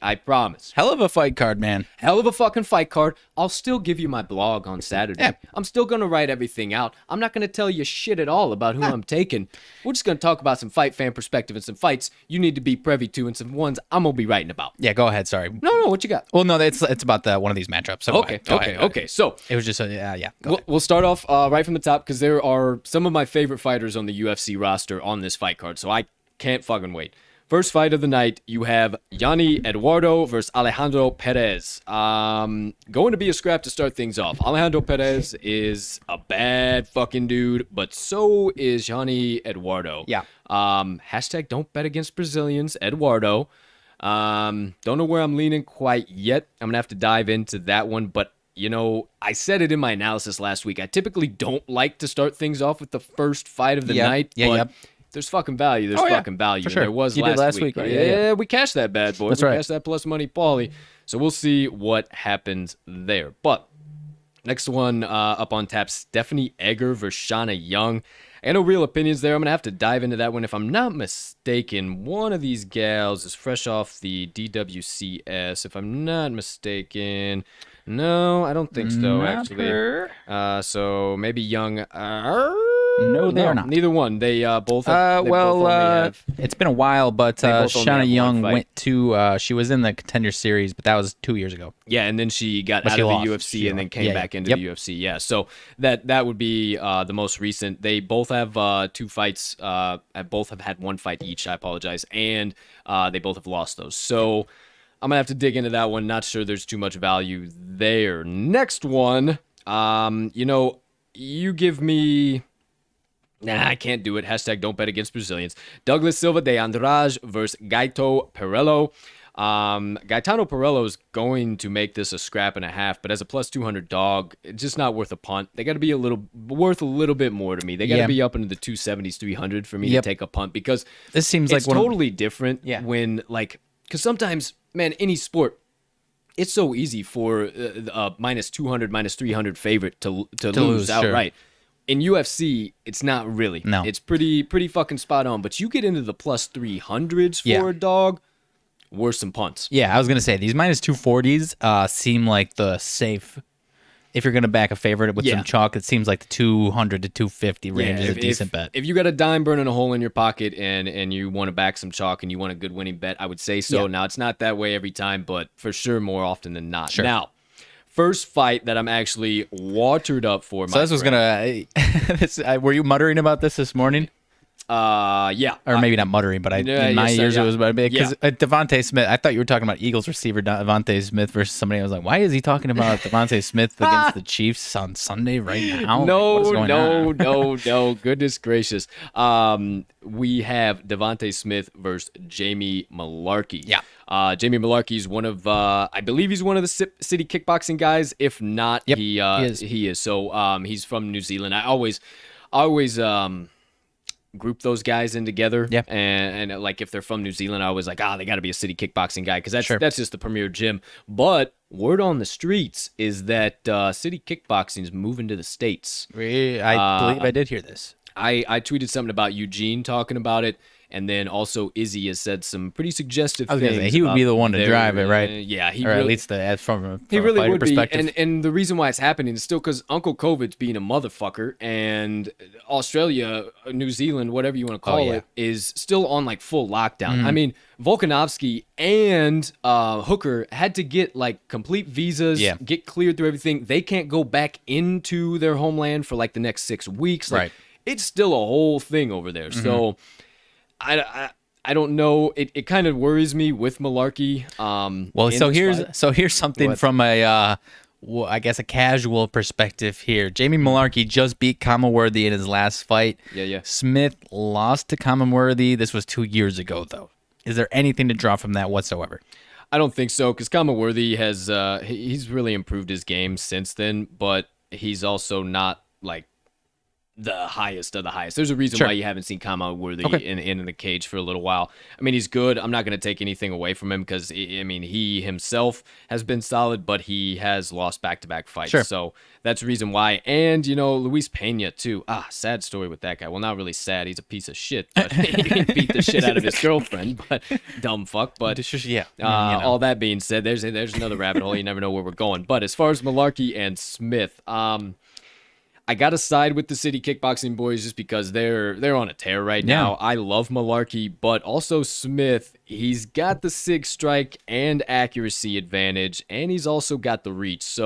I promise. Hell of a fight card, man. Hell of a fucking fight card. I'll still give you my blog on Saturday. Yeah. I'm still going to write everything out. I'm not going to tell you shit at all about who I'm taking. We're just going to talk about some fight fan perspective and some fights you need to be privy to and some ones I'm going to be writing about. Yeah, go ahead. Sorry. No, what you got? Well, no, it's about one of these matchups. So go ahead. Okay. So it was just yeah. We'll start off right from the top because there are some of my favorite fighters on the UFC roster on this fight card, so I can't fucking wait. First fight of the night, you have Yanni Eduardo versus Alejandro Perez. Going to be a scrap to start things off. Alejandro Perez is a bad fucking dude, but so is Yanni Eduardo. Yeah. Hashtag don't bet against Brazilians, Eduardo. Don't know where I'm leaning quite yet. I'm going to have to dive into that one, but you know, I said it in my analysis last week. I typically don't like to start things off with the first fight of the night, but there's fucking value. There's fucking value. For sure. There was you last did last week, right? Yeah, we cashed that bad boy. That's we right. cashed that plus money, Paulie. So we'll see what happens there. But next one up on tap, Stephanie Egger versus Shauna Young. I got no real opinions there. I'm going to have to dive into that one. If I'm not mistaken, one of these gals is fresh off the DWCS. If I'm not mistaken. No, I don't think so, actually. So maybe Young. No, they are not. Neither one. They both have. Both have. It's been a while, but both only have Shauna one Young fight. went to. She was in the Contender Series, but that was 2 years ago. Yeah, and then she got But out she of lost. the UFC She and then lost. came Yeah, back into yep. the UFC. Yeah, so that would be the most recent. They both have 2 fights. Both have had 1 fight each. I apologize, and they both have lost those. So I'm gonna have to dig into that one. Not sure there's too much value there. Next one, you give me. Nah, I can't do it. Hashtag don't bet against Brazilians. Douglas Silva de Andrade versus Gaito Perello. Gaetano Perello is going to make this a scrap and a half, but as a plus 200 dog, it's just not worth a punt. They got to be worth a little bit more to me. They got to be up into the 270s, 300 for me to take a punt because This seems it's like totally different Yeah. when because sometimes, man, any sport, it's so easy for a minus 200, minus 300 favorite to lose outright. Sure. In UFC, it's not really. No. It's pretty fucking spot on. But you get into the plus 300s for a dog, worse than punts. Yeah, I was gonna say these minus 240s seem like the safe. If you're gonna back a favorite with some chalk, it seems like the 200 to 250 range is a decent bet. If you got a dime burning a hole in your pocket and you want to back some chalk and you want a good winning bet, I would say so. Yeah. Now, it's not that way every time, but for sure more often than not. Sure. Now, first fight that I'm actually watered up for. So this was gonna. Were you muttering about this morning? Yeah. Or maybe not muttering, but in my ears it was because Devontae Smith. I thought you were talking about Eagles receiver Devontae Smith versus somebody. I was like, why is he talking about Devontae Smith against the Chiefs on Sunday right now? No. Goodness gracious. We have Devontae Smith versus Jamie Malarkey. Yeah. Jamie Malarkey's one of, I believe he's one of the city kickboxing guys. If not, yep, he is. So he's from New Zealand. I always group those guys in together. Yep. And like if they're from New Zealand, I was like, they got to be a city kickboxing guy because that's just the premier gym. But word on the streets is that city kickboxing is moving to the States. I believe I did hear this. I tweeted something about Eugene talking about it. And then also Izzy has said some pretty suggestive things. He would be the one to drive it, right? Yeah, at least from a really would perspective. be. And the reason why it's happening is still because Uncle COVID's being a motherfucker, and Australia, New Zealand, whatever you want to call it, is still on like full lockdown. Mm-hmm. I mean, Volkanovski and Hooker had to get like complete visas, get cleared through everything. They can't go back into their homeland for like the next 6 weeks. Like, right. It's still a whole thing over there. Mm-hmm. So I don't know. It kind of worries me with Malarkey. Here's something from a I guess a casual perspective here. Jamie Malarkey just beat Kamaworthy in his last fight. Yeah. Smith lost to Kamaworthy. This was 2 years ago, though. Is there anything to draw from that whatsoever? I don't think so, because Kamaworthy has he's really improved his game since then, but he's also not like the highest of the highest. There's a reason why you haven't seen Kamaworthy in the cage for a little while. I mean, he's good. I'm not going to take anything away from him because, I mean, he himself has been solid, but he has lost back-to-back fights. Sure. So that's the reason why. And, Luis Pena, too. Sad story with that guy. Well, not really sad. He's a piece of shit, but he beat the shit out of his girlfriend, but dumb fuck. But all that being said, there's another rabbit hole. You never know where we're going. But as far as Malarkey and Smith, I got to side with the city kickboxing boys just because they're on a tear right now. I love Malarkey, but also Smith. He's got the sig strike and accuracy advantage, and he's also got the reach.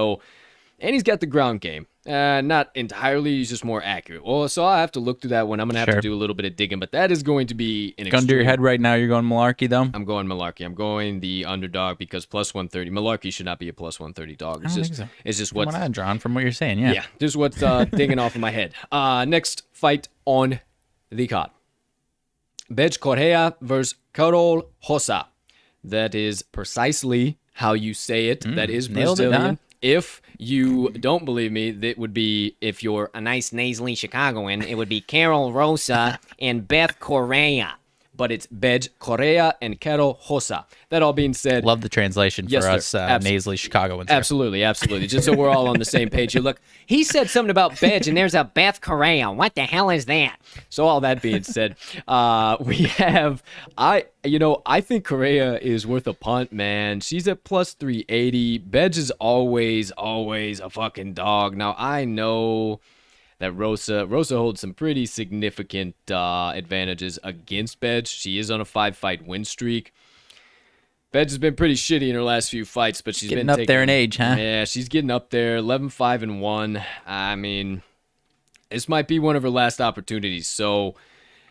And he's got the ground game. Not entirely, he's just more accurate. Well, so I have to look through that one. I'm going to have to do a little bit of digging, but that is going to be an gun to your head right now, you're going Malarkey, though? I'm going Malarkey. I'm going the underdog because plus 130. Malarkey should not be a plus 130 dog. I don't think so. It's just what's... From what I'm drawn from what you're saying, yeah. Yeah, just what's digging off of my head. Next fight on the card. Bej Correa versus Carol Rosa. That is precisely how you say it. That is Brazilian. If you don't believe me, that would be, if you're a nice nasally Chicagoan, it would be Carol Rosa and Beth Correa. But it's Bej Correa and Carol Rosa. That all being said... Love the translation for us nasally Chicagoans. Absolutely. Just so we're all on the same page. You look, he said something about Bej, and there's a Beth Correa. What the hell is that? So all that being said, we have... I think Correa is worth a punt, man. She's at plus 380. Bej is always a fucking dog. Now, I know that Rosa holds some pretty significant advantages against Bej. She is on a 5-fight win streak. Bej has been pretty shitty in her last few fights, but she's getting up there in age, huh? Yeah, she's getting up there. 11-5-1. I mean, this might be one of her last opportunities. So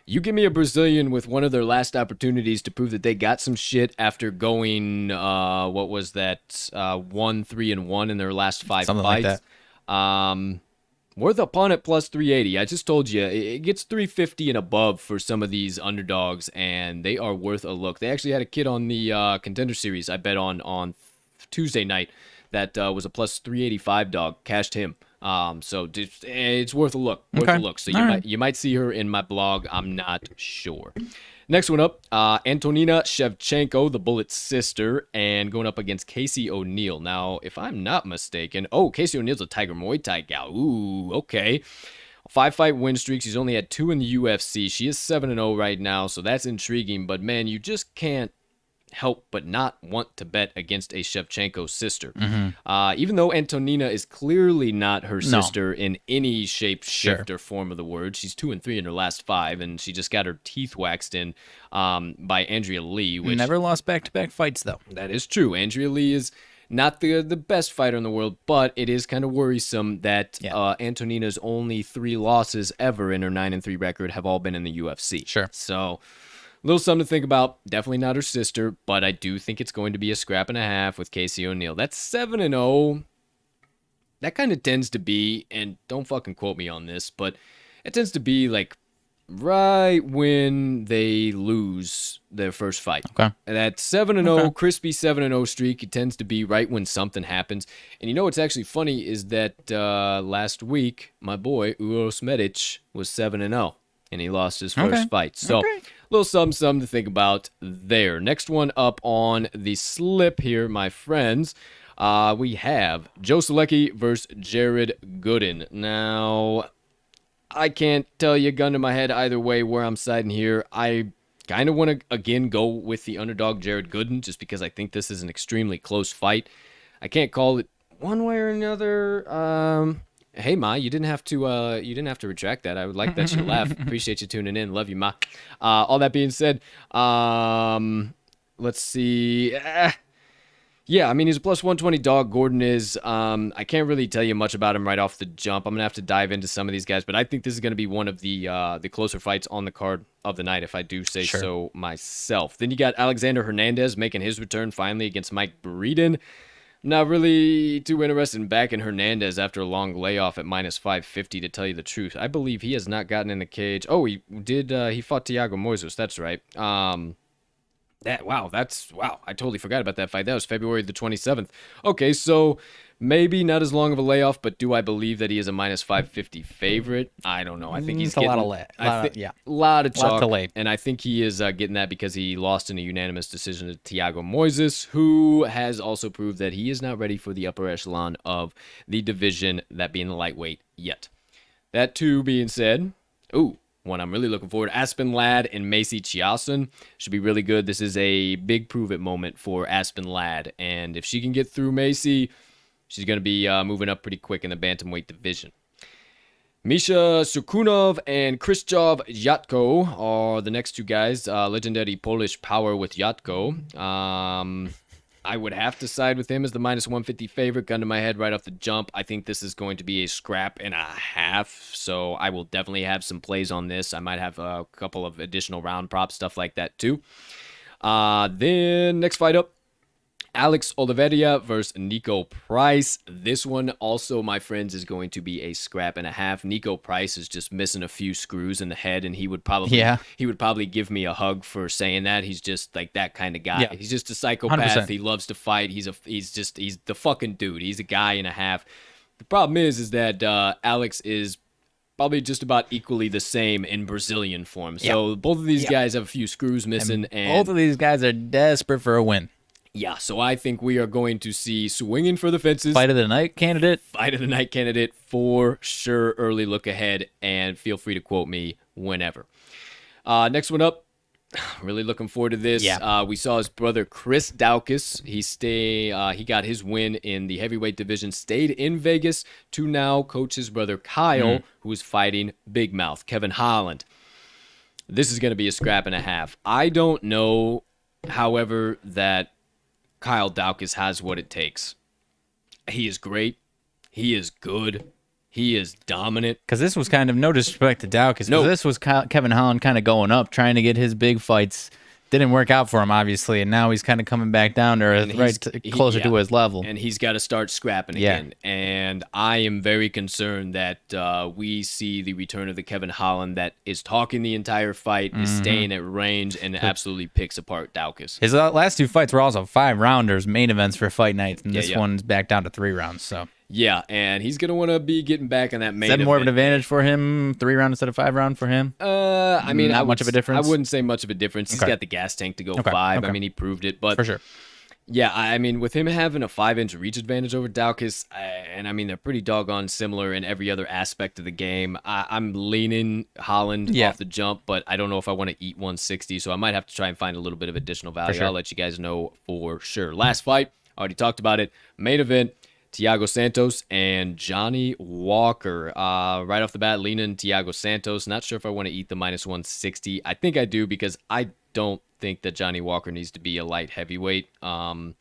you give me a Brazilian with one of their last opportunities to prove that they got some shit after going, 1-3-1 in their last 5 Something fights. Like that. Worth a punt at plus 380. I just told you, it gets 350 and above for some of these underdogs, and they are worth a look. They actually had a kid on the Contender Series I bet on Tuesday night that was a plus 385 dog. Cashed him. So it's worth a look. Worth a look. So you might see her in my blog. I'm not sure. Next one up, Antonina Shevchenko, the Bullet's sister, and going up against Casey O'Neill. Now, if I'm not mistaken, Casey O'Neill's a Tiger Muay Thai gal. Ooh, okay. 5-fight win streak. She's only had 2 in the UFC. She is 7-0 right now, so that's intriguing. But, man, you just can't help but not want to bet against a Shevchenko sister. Even though Antonina is clearly not her sister in any shape, shift, or form of the word. She's 2-3 in her last 5, and she just got her teeth waxed in by Andrea Lee. Which never lost back-to-back fights, though. That is true. Andrea Lee is Not the best fighter in the world, but it is kind of worrisome that Antonina's only 3 losses ever in her 9-3 record have all been in the UFC. Sure. So, a little something to think about. Definitely not her sister, but I do think it's going to be a scrap and a half with Casey O'Neill. That's 7-0. That kind of tends to be, and don't fucking quote me on this, but it tends to be like right when they lose their first fight. Okay. And that 7-0, crispy 7-0 streak, it tends to be right when something happens. And you know what's actually funny is that last week, my boy, Uros Medic, was 7-0, and he lost his first fight. So, a little something to think about there. Next one up on the slip here, my friends. We have Joe Selecki versus Jared Gooden. Now, I can't tell you, gun to my head, either way where I'm siding here. I kind of want to, again, go with the underdog Jared Gooden, just because I think this is an extremely close fight. I can't call it one way or another. Hey, Ma, you didn't have to retract that. I would like that you laugh. Appreciate you tuning in. Love you, Ma. All that being said, let's see. Yeah, I mean, he's a plus 120 dog. Gordon is. I can't really tell you much about him right off the jump. I'm going to have to dive into some of these guys, but I think this is going to be one of the closer fights on the card of the night, if I do say so myself. Then you got Alexander Hernandez making his return finally against Mike Breeden. Not really too interested in backing Hernandez after a long layoff at minus 550, to tell you the truth. I believe he has not gotten in the cage. Oh, he did. He fought Thiago Moises. That's right. Wow, I totally forgot about that fight. That was February the 27th. Okay, so maybe not as long of a layoff, but do I believe that he is a minus 550 favorite? I don't know. I think he's getting a lot of chalk, to lay. and I think he is getting that because he lost in a unanimous decision to Thiago Moises, who has also proved that he is not ready for the upper echelon of the division, that being the lightweight, yet. That too being said, one I'm really looking forward to, Aspen Ladd and Macy Chiasson. Should be really good. This is a big prove-it moment for Aspen Ladd, and if she can get through Macy, she's going to be moving up pretty quick in the bantamweight division. Misha Surkunov and Krzysztof Jatko are the next two guys. Legendary Polish power with Jatko. I would have to side with him as the minus 150 favorite. Gun to my head right off the jump. I think this is going to be a scrap and a half, so I will definitely have some plays on this. I might have a couple of additional round props, stuff like that too. Then next fight up, Alex Oliveira versus Nico Price. This one also, my friends, is going to be a scrap and a half. Nico Price is just missing a few screws in the head, and he would probably give me a hug for saying that. He's just like that kind of guy. Yeah. He's just a psychopath. 100%. He loves to fight. He's the fucking dude. He's a guy and a half. The problem is that Alex is probably just about equally the same in Brazilian form. So both of these guys have a few screws missing, and both of these guys are desperate for a win. Yeah, so I think we are going to see swinging for the fences. Fight of the night candidate. Fight of the night candidate for sure. Early look ahead, and feel free to quote me whenever. Next one up. Really looking forward to this. Yeah. We saw his brother Chris Daukaus. He got his win in the heavyweight division. Stayed in Vegas to now coach his brother Kyle, who is fighting Big Mouth Kevin Holland. This is going to be a scrap and a half. I don't know, however, that Kyle Daukaus has what it takes. He is great. He is good. He is dominant. Because this was kind of, no disrespect to Daukaus, because this was Kevin Holland kind of going up, trying to get his big fights. Didn't work out for him, obviously, and now he's kind of coming back down to earth, closer to his level. And he's got to start scrapping again. And I am very concerned that we see the return of the Kevin Holland that is talking the entire fight, is staying at range, and absolutely picks apart Daukaus. His last two fights were also 5-rounders, main events for fight nights, and this one's back down to 3 rounds. So yeah, and he's going to want to be getting back on that main event. Is that more of an advantage for him, 3-round instead of 5-round for him? I mean, not much of a difference? I wouldn't say much of a difference. He's got the gas tank to go 5. I mean, he proved it. But for sure. Yeah, I mean, with him having a 5-inch reach advantage over Daukaus, and I mean, they're pretty doggone similar in every other aspect of the game. I'm leaning Holland off the jump, but I don't know if I want to eat 160, so I might have to try and find a little bit of additional value. Sure. I'll let you guys know for sure. Last fight, already talked about it. Main event, Thiago Santos and Johnny Walker. Right off the bat, leaning Thiago Santos. Not sure if I want to eat the minus 160. I think I do because I don't think that Johnny Walker needs to be a light heavyweight. I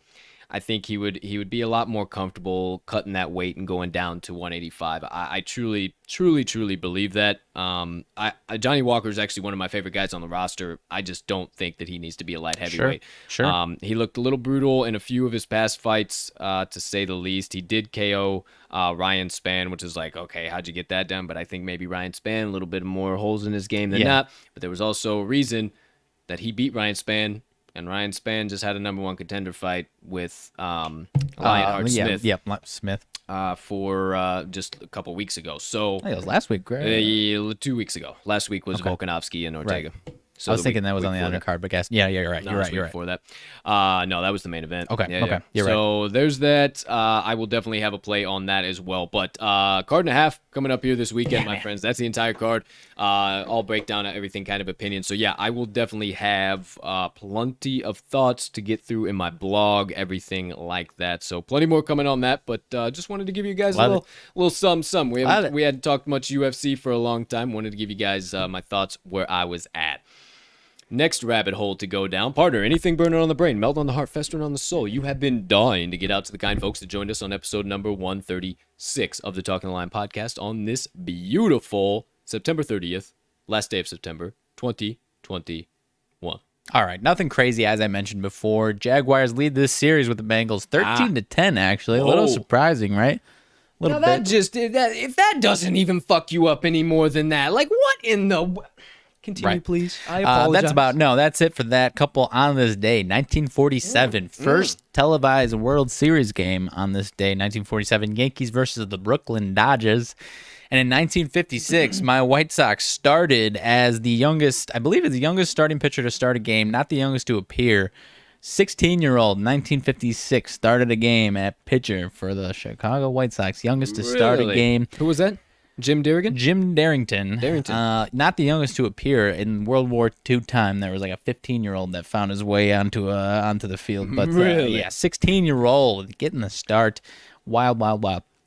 I think he would be a lot more comfortable cutting that weight and going down to 185. I truly believe that. Johnny Walker is actually one of my favorite guys on the roster. I just don't think that he needs to be a light heavyweight. Sure. He looked a little brutal in a few of his past fights, to say the least. He did KO Ryan Spann, which is like, okay, how'd you get that done? But I think maybe Ryan Spann, a little bit more holes in his game than not. But there was also a reason that he beat Ryan Spann. And Ryan Spann just had a number 1 contender fight with Lionheart Smith. Smith. For just a couple weeks ago. So I think it was last week, right? 2 weeks ago. Last week was Volkanovski and Ortega. Right. So I was thinking that was on the undercard, but guess you're right. No, You're it was right. You're right. Before that, no, that was the main event. Okay. Yeah. You're right. So there's that. I will definitely have a play on that as well. But card and a half coming up here this weekend, my friends. That's the entire card. I'll break down everything, kind of opinion. So yeah, I will definitely have plenty of thoughts to get through in my blog, everything like that. So plenty more coming on that. But just wanted to give you guys a little some. We hadn't talked much UFC for a long time. Wanted to give you guys my thoughts where I was at. Next rabbit hole to go down. Partner, anything burning on the brain, melting on the heart, festering on the soul. You have been dying to get out to the kind folks that joined us on episode number 136 of the Talking the Line podcast on this beautiful September 30th, last day of September, 2021. All right, nothing crazy, as I mentioned before. Jaguars lead this series with the Bengals 13-10, actually. A little surprising, right? Now that if that doesn't even fuck you up any more than that, like what in the... Continue, please. I apologize. That's it for that couple on this day. 1947, first televised World Series game on this day. 1947, Yankees versus the Brooklyn Dodgers. And in 1956, my White Sox started as the youngest, I believe it's the youngest starting pitcher to start a game, not the youngest to appear. 16-year-old, 1956, started a game at pitcher for the Chicago White Sox. Youngest to start a game. Who was that? Jim Darrington? Jim Darrington. Not the youngest to appear. In World War II time, there was like a 15-year-old that found his way onto the field. But really? 16-year-old getting the start. Wild.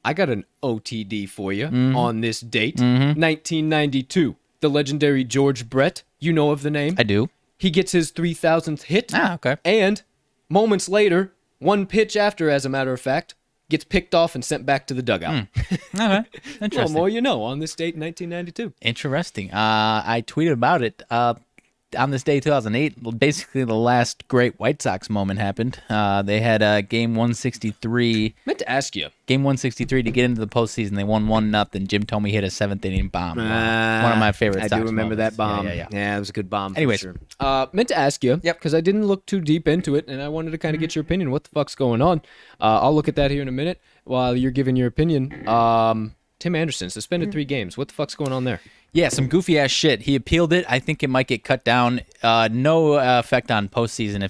I got an OTD for you on this date. 1992. The legendary George Brett. You know of the name? I do. He gets his 3,000th hit. Okay. And moments later, one pitch after, as a matter of fact, gets picked off and sent back to the dugout. Okay. Interesting. Well, more you know on this date in 1992. Interesting. I tweeted about it. On this day, 2008, basically the last great White Sox moment happened. They had game 163. Meant to ask you. Game 163 to get into the postseason. They won 1-0. Jim Tomey hit a 7th-inning bomb. One of my favorite Sox I do remember moments. that bomb. Yeah, it was a good bomb. Anyways. For sure. Meant to ask you, because I didn't look too deep into it, and I wanted to kind of get your opinion. What the fuck's going on? I'll look at that here in a minute while you're giving your opinion. Tim Anderson, suspended 3 games. What the fuck's going on there? Yeah, some goofy ass shit. He appealed it. I think it might get cut down. No effect on postseason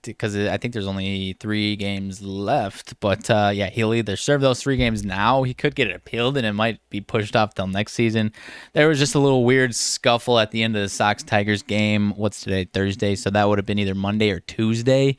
because I think there's only 3 games left. But he'll either serve those 3 games now. He could get it appealed, and it might be pushed off till next season. There was just a little weird scuffle at the end of the Sox-Tigers game. What's today? Thursday. So that would have been either Monday or Tuesday.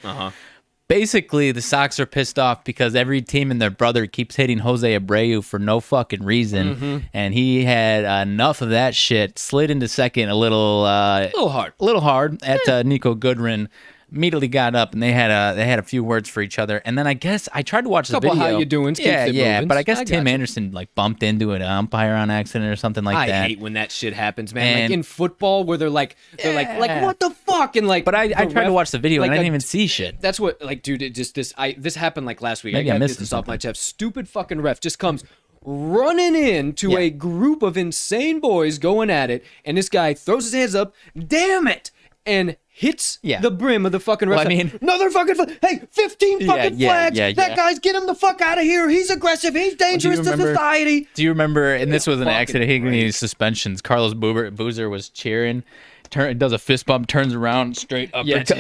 Basically, the Sox are pissed off because every team and their brother keeps hitting Jose Abreu for no fucking reason, and he had enough of that shit. Slid into second a little hard at Nico Goodrin. Immediately got up and they had a few words for each other, and then I guess I tried to watch the video. How you doing? Yeah, but I guess Tim Anderson like bumped into an umpire on accident or something like that. I hate when that shit happens, man. Like in football, where they're like what the fuck, and like. But I tried to watch the video and I didn't even see shit. That's what dude. It just this happened like last week. Maybe I missed this off my chest. Stupid fucking ref just comes running into a group of insane boys going at it, and this guy throws his hands up. Damn it! And hits the brim of the fucking ref. Well, I mean, another fucking hey, 15 fucking flags. That guy's get him the fuck out of here. He's aggressive. He's dangerous to society. Do you remember? And this was an accident. He needed suspensions. Carlos Boozer was cheering. Does a fist bump, turns around, straight uppercut.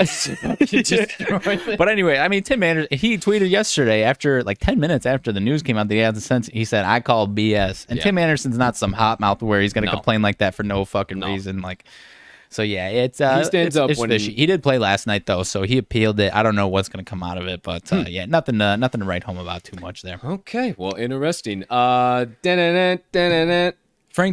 But anyway, I mean, Tim Anderson, he tweeted yesterday after like 10 minutes after the news came out that he had the sense. He said, "I call BS." And Tim Anderson's not some hot mouth where he's going to complain like that for no fucking reason. Like. So yeah, it's he stands up when fishy. He did play last night though, so he appealed it. I don't know what's going to come out of it, but nothing to write home about too much there. Okay, well, interesting. Frank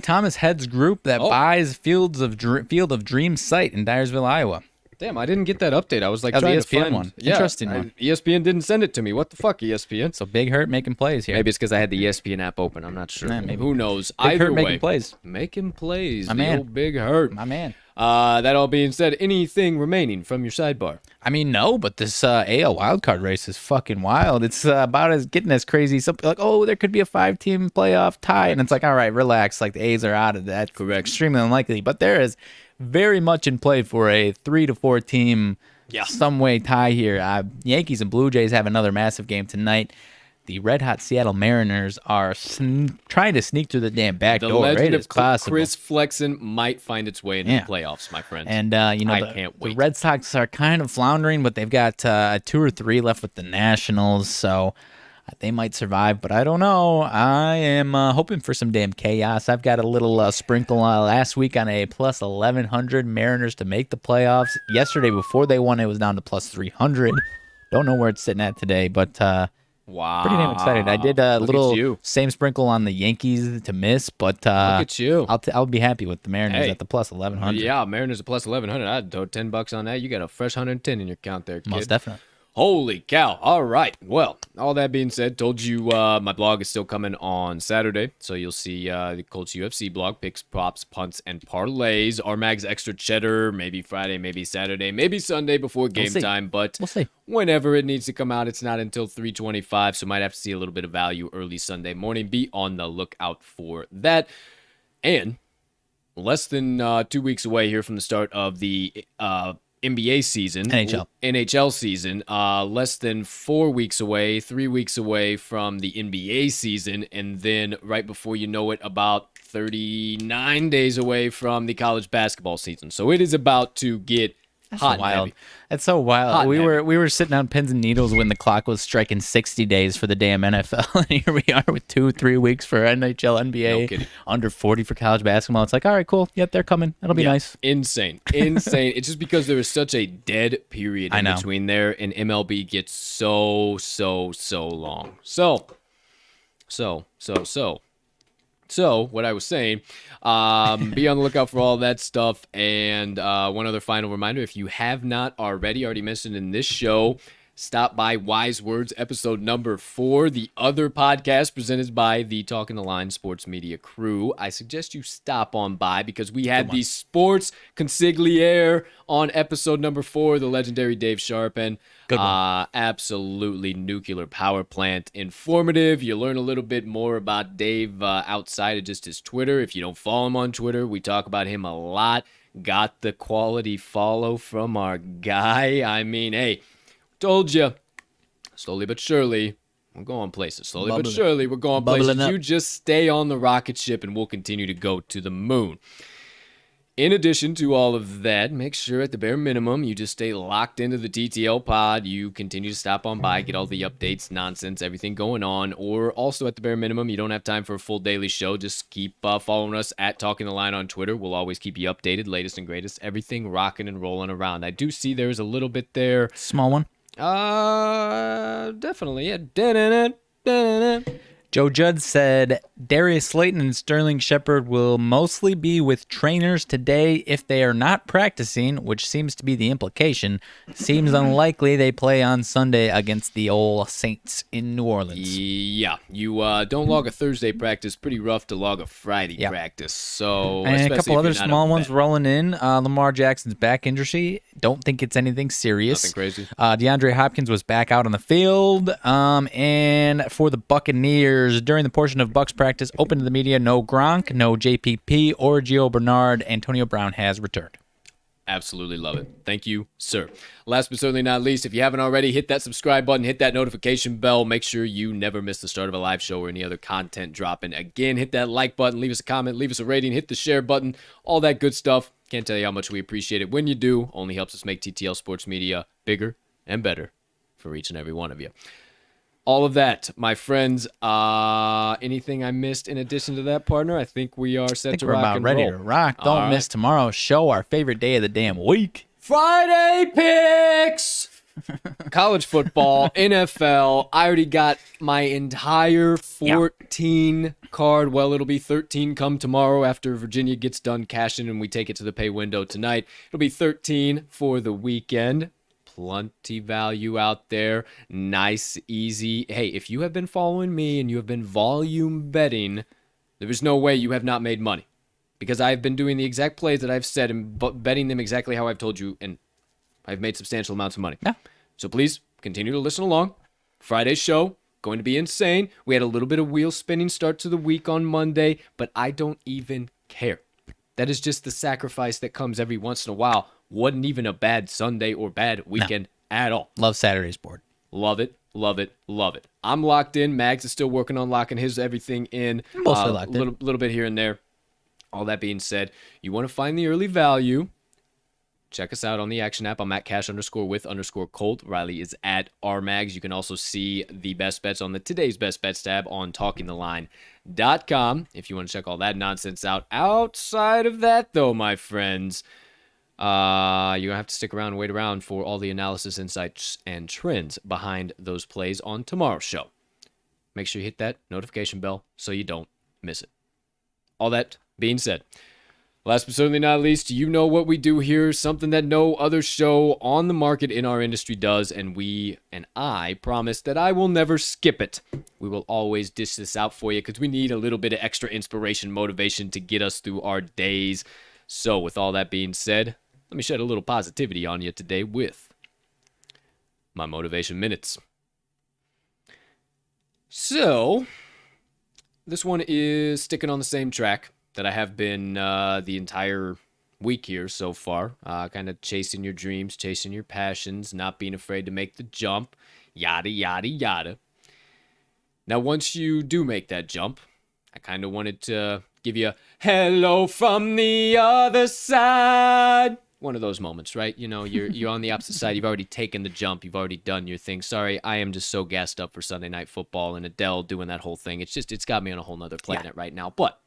Thomas heads group that buys Field of Dreams site in Dyersville, Iowa. Damn, I didn't get that update. I was like That was trying the to ESPN find one. Interesting one. ESPN didn't send it to me. What the fuck, ESPN? So Big Hurt making plays here. Maybe it's because I had the ESPN app open. I'm not sure. Nah, maybe. Who knows? Big Either Hurt way, making plays. Making plays. My The man. old Big Hurt. My man. That all being said, anything remaining from your sidebar? I mean, no, but this AL wildcard race is fucking wild. It's about as getting as crazy. Something like, oh, there could be a 5-team playoff tie, and it's like, all right, relax. Like the A's are out of that. Correct. Extremely unlikely, but there is very much in play for a 3 to 4 team, some way tie here. Yankees and Blue Jays have another massive game tonight. The red hot Seattle Mariners are trying to sneak through the damn back The door. legend It of is possible. Chris Flexen might find its way into Yeah. the playoffs, my friends. And I the, can't the wait. Red Sox are kind of floundering, but they've got 2 or 3 left with the Nationals, so they might survive. But I don't know. I am hoping for some damn chaos. I've got a little sprinkle last week on a plus 1,100 Mariners to make the playoffs. Yesterday, before they won, it was down to plus 300. Don't know where it's sitting at today, but Wow. pretty damn excited. I did a Look at little you. same sprinkle on the Yankees to miss, but Look at you. I'll be happy with the Mariners Hey. at the plus 1,100. Yeah, Mariners are plus 1,100. I'd throw $10 on that. You got a fresh 110 in your count there, kid. Most definitely. Holy cow. All right. Well, all that being said, told you my blog is still coming on Saturday. So you'll see the Colts UFC blog, picks, props, punts, and parlays. RMags Extra Cheddar, maybe Friday, maybe Saturday, maybe Sunday before game see. time. But We'll see. whenever it needs to come out, it's not until 3:25. So might have to see a little bit of value early Sunday morning. Be on the lookout for that. And less than 2 weeks away here from the start of the NBA season, NHL season, less than 4 weeks away, 3 weeks away from the NBA season, and then right before you know it, about 39 days away from the college basketball season. So it is about to get hot and wild. heavy. That's so wild. Hot we and were sitting on pins and needles when the clock was striking 60 days for the damn NFL, and here we are with 2-3 weeks for NHL, No NBA, kidding. under 40 for college basketball. It's like, all right, cool. Yep, they're coming. It'll be nice. Insane. It's just because there is such a dead period in between there, and MLB gets so long. So what I was saying, be on the lookout for all that stuff. And one other final reminder, if you have not already mentioned in this show, stop by Wise Words episode number 4, the other podcast presented by the Talking the Line Sports Media crew. I suggest you stop on by because we had the sports consigliere on episode number 4, the legendary Dave Sharpen. Good one. Absolutely nuclear power plant. Informative. You learn a little bit more about Dave outside of just his Twitter. If you don't follow him on Twitter, we talk about him a lot. Got the quality follow from our guy. I mean, hey, told you. Slowly but surely, we're going places. Slowly but surely, we're going places. Bubbling up. You just stay on the rocket ship and we'll continue to go to the moon. In addition to all of that, make sure at the bare minimum you just stay locked into the TTL pod. You continue to stop on by, get all the updates, nonsense, everything going on. Or also at the bare minimum, you don't have time for a full daily show. Just keep following us at Talking the Line on Twitter. We'll always keep you updated, latest and greatest, everything rocking and rolling around. I do see there's a little bit there. Small one. Definitely. Yeah. Joe Judd said Darius Slayton and Sterling Shepard will mostly be with trainers today if they are not practicing, which seems to be the implication. Seems unlikely they play on Sunday against the old Saints in New Orleans. Yeah, you don't log a Thursday practice. Pretty rough to log a Friday practice. So, And a especially couple if other you're not small a ones vet. rolling in. Lamar Jackson's back injury. Don't think it's anything serious. Nothing crazy. DeAndre Hopkins was back out on the field. And for the Buccaneers, during the portion of Bucs practice open to the media, no Gronk, no JPP, or Gio Bernard. Antonio Brown has returned. Absolutely love it. Thank you, sir. Last but certainly not least, if you haven't already, hit that subscribe button, hit that notification bell. Make sure you never miss the start of a live show or any other content dropping. Again, hit that like button, leave us a comment, leave us a rating, hit the share button, all that good stuff. Can't tell you how much we appreciate it when you do. Only helps us make TTL Sports Media bigger and better for each and every one of you. All of that, my friends. Anything I missed in addition to that, partner? I think we are set to We're rock about and ready roll. to rock. All Don't miss tomorrow's show, our favorite day of the damn week. Friday picks. College football, NFL. I already got my entire 14 card, well, it'll be 13 come tomorrow after Virginia gets done cashing and we take it to the pay window tonight. It'll be 13 for the weekend. Plenty value out there. Nice, easy. Hey, if you have been following me and you have been volume betting, there is no way you have not made money. Because I've been doing the exact plays that I've said and betting them exactly how I've told you, and I've made substantial amounts of money. Yeah. So please continue to listen along. Friday's show, going to be insane. We had a little bit of wheel spinning start to the week on Monday, but I don't even care. That is just the sacrifice that comes every once in a while. Wasn't even a bad Sunday or bad weekend at all. Love Saturday's board. Love it, love it, love it. I'm locked in. Mags is still working on locking his everything in. Mostly locked in. Little bit here and there. All that being said, you want to find the early value. Check us out on the Action app. I'm at cash_with_Colt. Riley is at RMags. You can also see the best bets on the Today's Best Bets tab on talkingtheline.com if you want to check all that nonsense out. Outside of that, though, my friends, you're going to have to stick around and wait around for all the analysis, insights, and trends behind those plays on tomorrow's show. Make sure you hit that notification bell so you don't miss it. All that being said, last but certainly not least, you know what we do here, something that no other show on the market in our industry does, and I promise that I will never skip it. We will always dish this out for you because we need a little bit of extra inspiration, motivation to get us through our days. So with all that being said, let me shed a little positivity on you today with my motivation minutes. So, this one is sticking on the same track that I have been the entire week here so far. Kind of chasing your dreams, chasing your passions, not being afraid to make the jump, yada, yada, yada. Now, once you do make that jump, I kind of wanted to give you a hello from the other side. One of those moments, right? You know, you're on the opposite side. You've already taken the jump. You've already done your thing. Sorry, I am just so gassed up for Sunday Night Football and Adele doing that whole thing. It's got me on a whole nother planet right now. But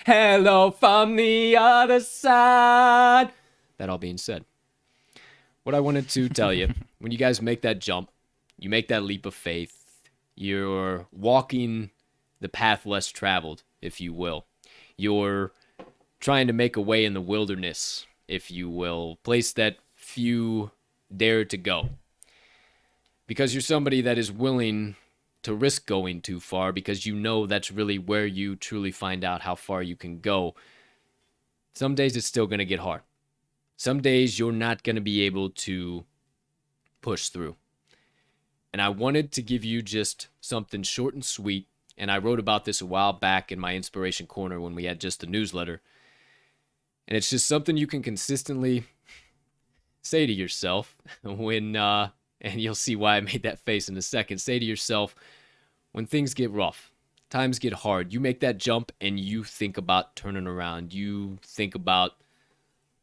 hello from the other side. That all being said, what I wanted to tell you, when you guys make that jump, you make that leap of faith, you're walking the path less traveled, if you will. You're trying to make a way in the wilderness, if you will, place that few dare to go. Because you're somebody that is willing to risk going too far, because you know that's really where you truly find out how far you can go. Some days it's still going to get hard. Some days you're not going to be able to push through. And I wanted to give you just something short and sweet. And I wrote about this a while back in my Inspiration Corner when we had just the newsletter. And it's just something you can consistently say to yourself when, and you'll see why I made that face in a second. Say to yourself, when things get rough, times get hard, you make that jump and you think about turning around. You think about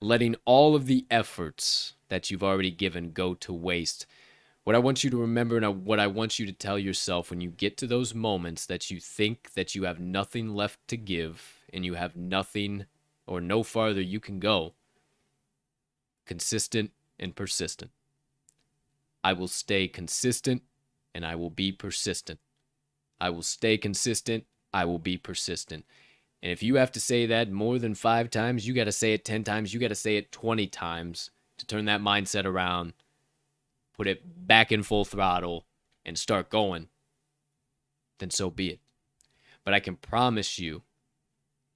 letting all of the efforts that you've already given go to waste. What I want you to remember and what I want you to tell yourself when you get to those moments that you think that you have nothing left to give and you have nothing or no farther you can go, consistent and persistent. I will stay consistent and I will be persistent. I will stay consistent. I will be persistent. And if you have to say that more than 5 times, you got to say it 10 times. You got to say it 20 times to turn that mindset around, put it back in full throttle, and start going. Then so be it. But I can promise you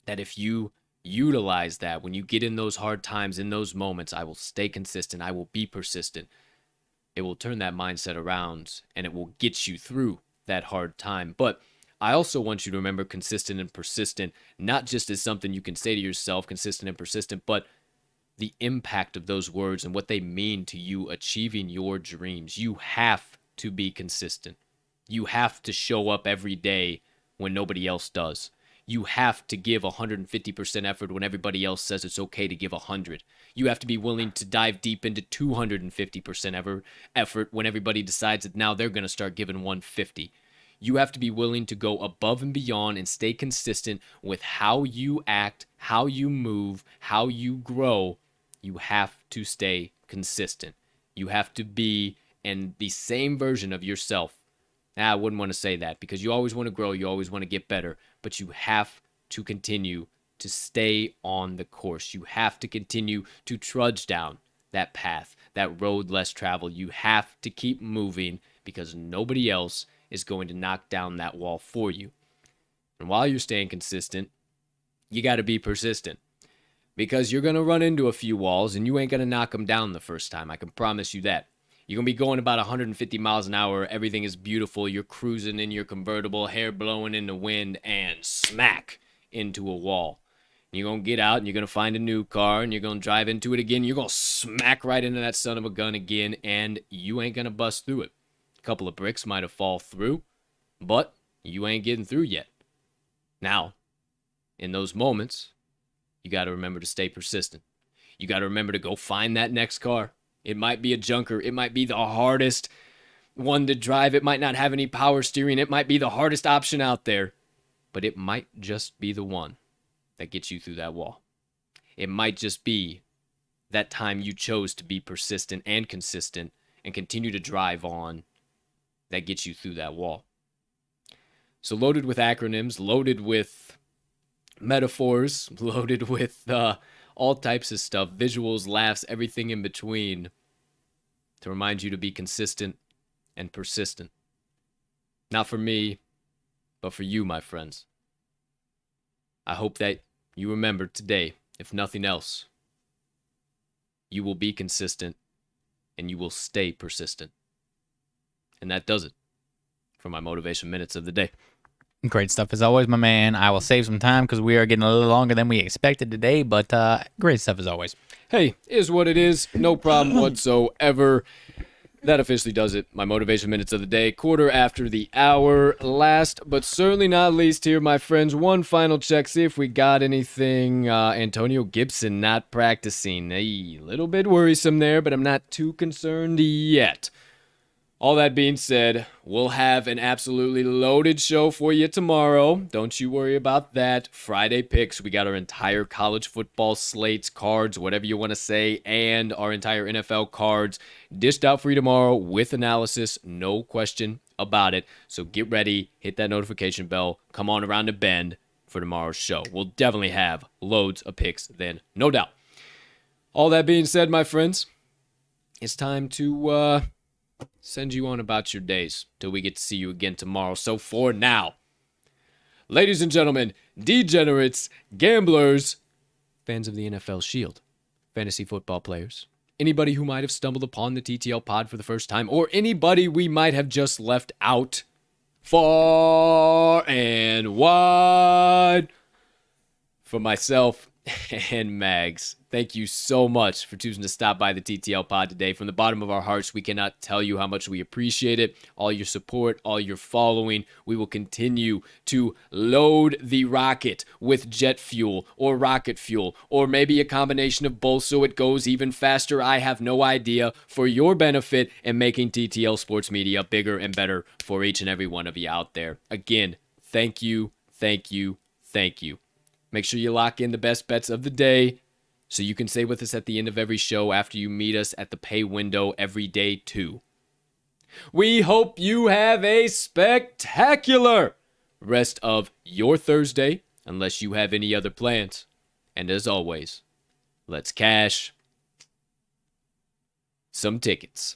that if you utilize that, when you get in those hard times, in those moments, I will stay consistent. I will be persistent. It will turn that mindset around and it will get you through that hard time. But I also want you to remember consistent and persistent, not just as something you can say to yourself, consistent and persistent, but the impact of those words and what they mean to you achieving your dreams. You have to be consistent. You have to show up every day when nobody else does. You have to give 150% effort when everybody else says it's okay to give 100. You have to be willing to dive deep into 250% effort when everybody decides that now they're going to start giving 150. You have to be willing to go above and beyond and stay consistent with how you act, how you move, how you grow. You have to stay consistent. You have to be in the same version of yourself I wouldn't want to say that because you always want to grow, you always want to get better, but you have to continue to stay on the course. You have to continue to trudge down that path, that road less traveled. You have to keep moving because nobody else is going to knock down that wall for you. And while you're staying consistent, you got to be persistent because you're going to run into a few walls and you ain't going to knock them down the first time. I can promise you that. You're going to be going about 150 miles an hour. Everything is beautiful. You're cruising in your convertible, hair blowing in the wind, and smack into a wall. You're going to get out and you're going to find a new car and you're going to drive into it again. You're going to smack right into that son of a gun again, and you ain't going to bust through it. A couple of bricks might have fall through, but you ain't getting through yet. Now, in those moments, you got to remember to stay persistent. You got to remember to go find that next car. It might be a junker. It might be the hardest one to drive. It might not have any power steering. It might be the hardest option out there, but it might just be the one that gets you through that wall. It might just be that time you chose to be persistent and consistent and continue to drive on that gets you through that wall. So loaded with acronyms, loaded with metaphors, loaded with all types of stuff, visuals, laughs, everything in between, to remind you to be consistent and persistent. Not for me, but for you, my friends. I hope that you remember today, if nothing else, you will be consistent and you will stay persistent. And that does it for my motivation minutes of the day. Great stuff as always, my man. I will save some time because we are getting a little longer than we expected today, but great stuff as always. Hey, is what it is. No problem whatsoever. That officially does it. My motivation minutes of the day, quarter after the hour. Last but certainly not least here, my friends, one final check. See if we got anything. Antonio Gibson not practicing. A little bit worrisome there, but I'm not too concerned yet. All that being said, we'll have an absolutely loaded show for you tomorrow. Don't you worry about that. Friday picks. We got our entire college football slates, cards, whatever you want to say, and our entire NFL cards dished out for you tomorrow with analysis. No question about it. So get ready. Hit that notification bell. Come on around the bend for tomorrow's show. We'll definitely have loads of picks then, no doubt. All that being said, my friends, it's time to send you on about your days till we get to see you again tomorrow. So for now, ladies and gentlemen, degenerates, gamblers, fans of the NFL Shield, fantasy football players, anybody who might have stumbled upon the TTL pod for the first time, or anybody we might have just left out, far and wide, for myself and Mags, thank you so much for choosing to stop by the TTL pod today. From the bottom of our hearts, we cannot tell you how much we appreciate it. All your support, all your following. We will continue to load the rocket with jet fuel or rocket fuel, or maybe a combination of both so it goes even faster. I have no idea, for your benefit and making TTL Sports Media bigger and better for each and every one of you out there. Again, thank you, thank you, thank you. Make sure you lock in the best bets of the day so you can stay with us at the end of every show after you meet us at the pay window every day too. We hope you have a spectacular rest of your Thursday, unless you have any other plans. And as always, let's cash some tickets.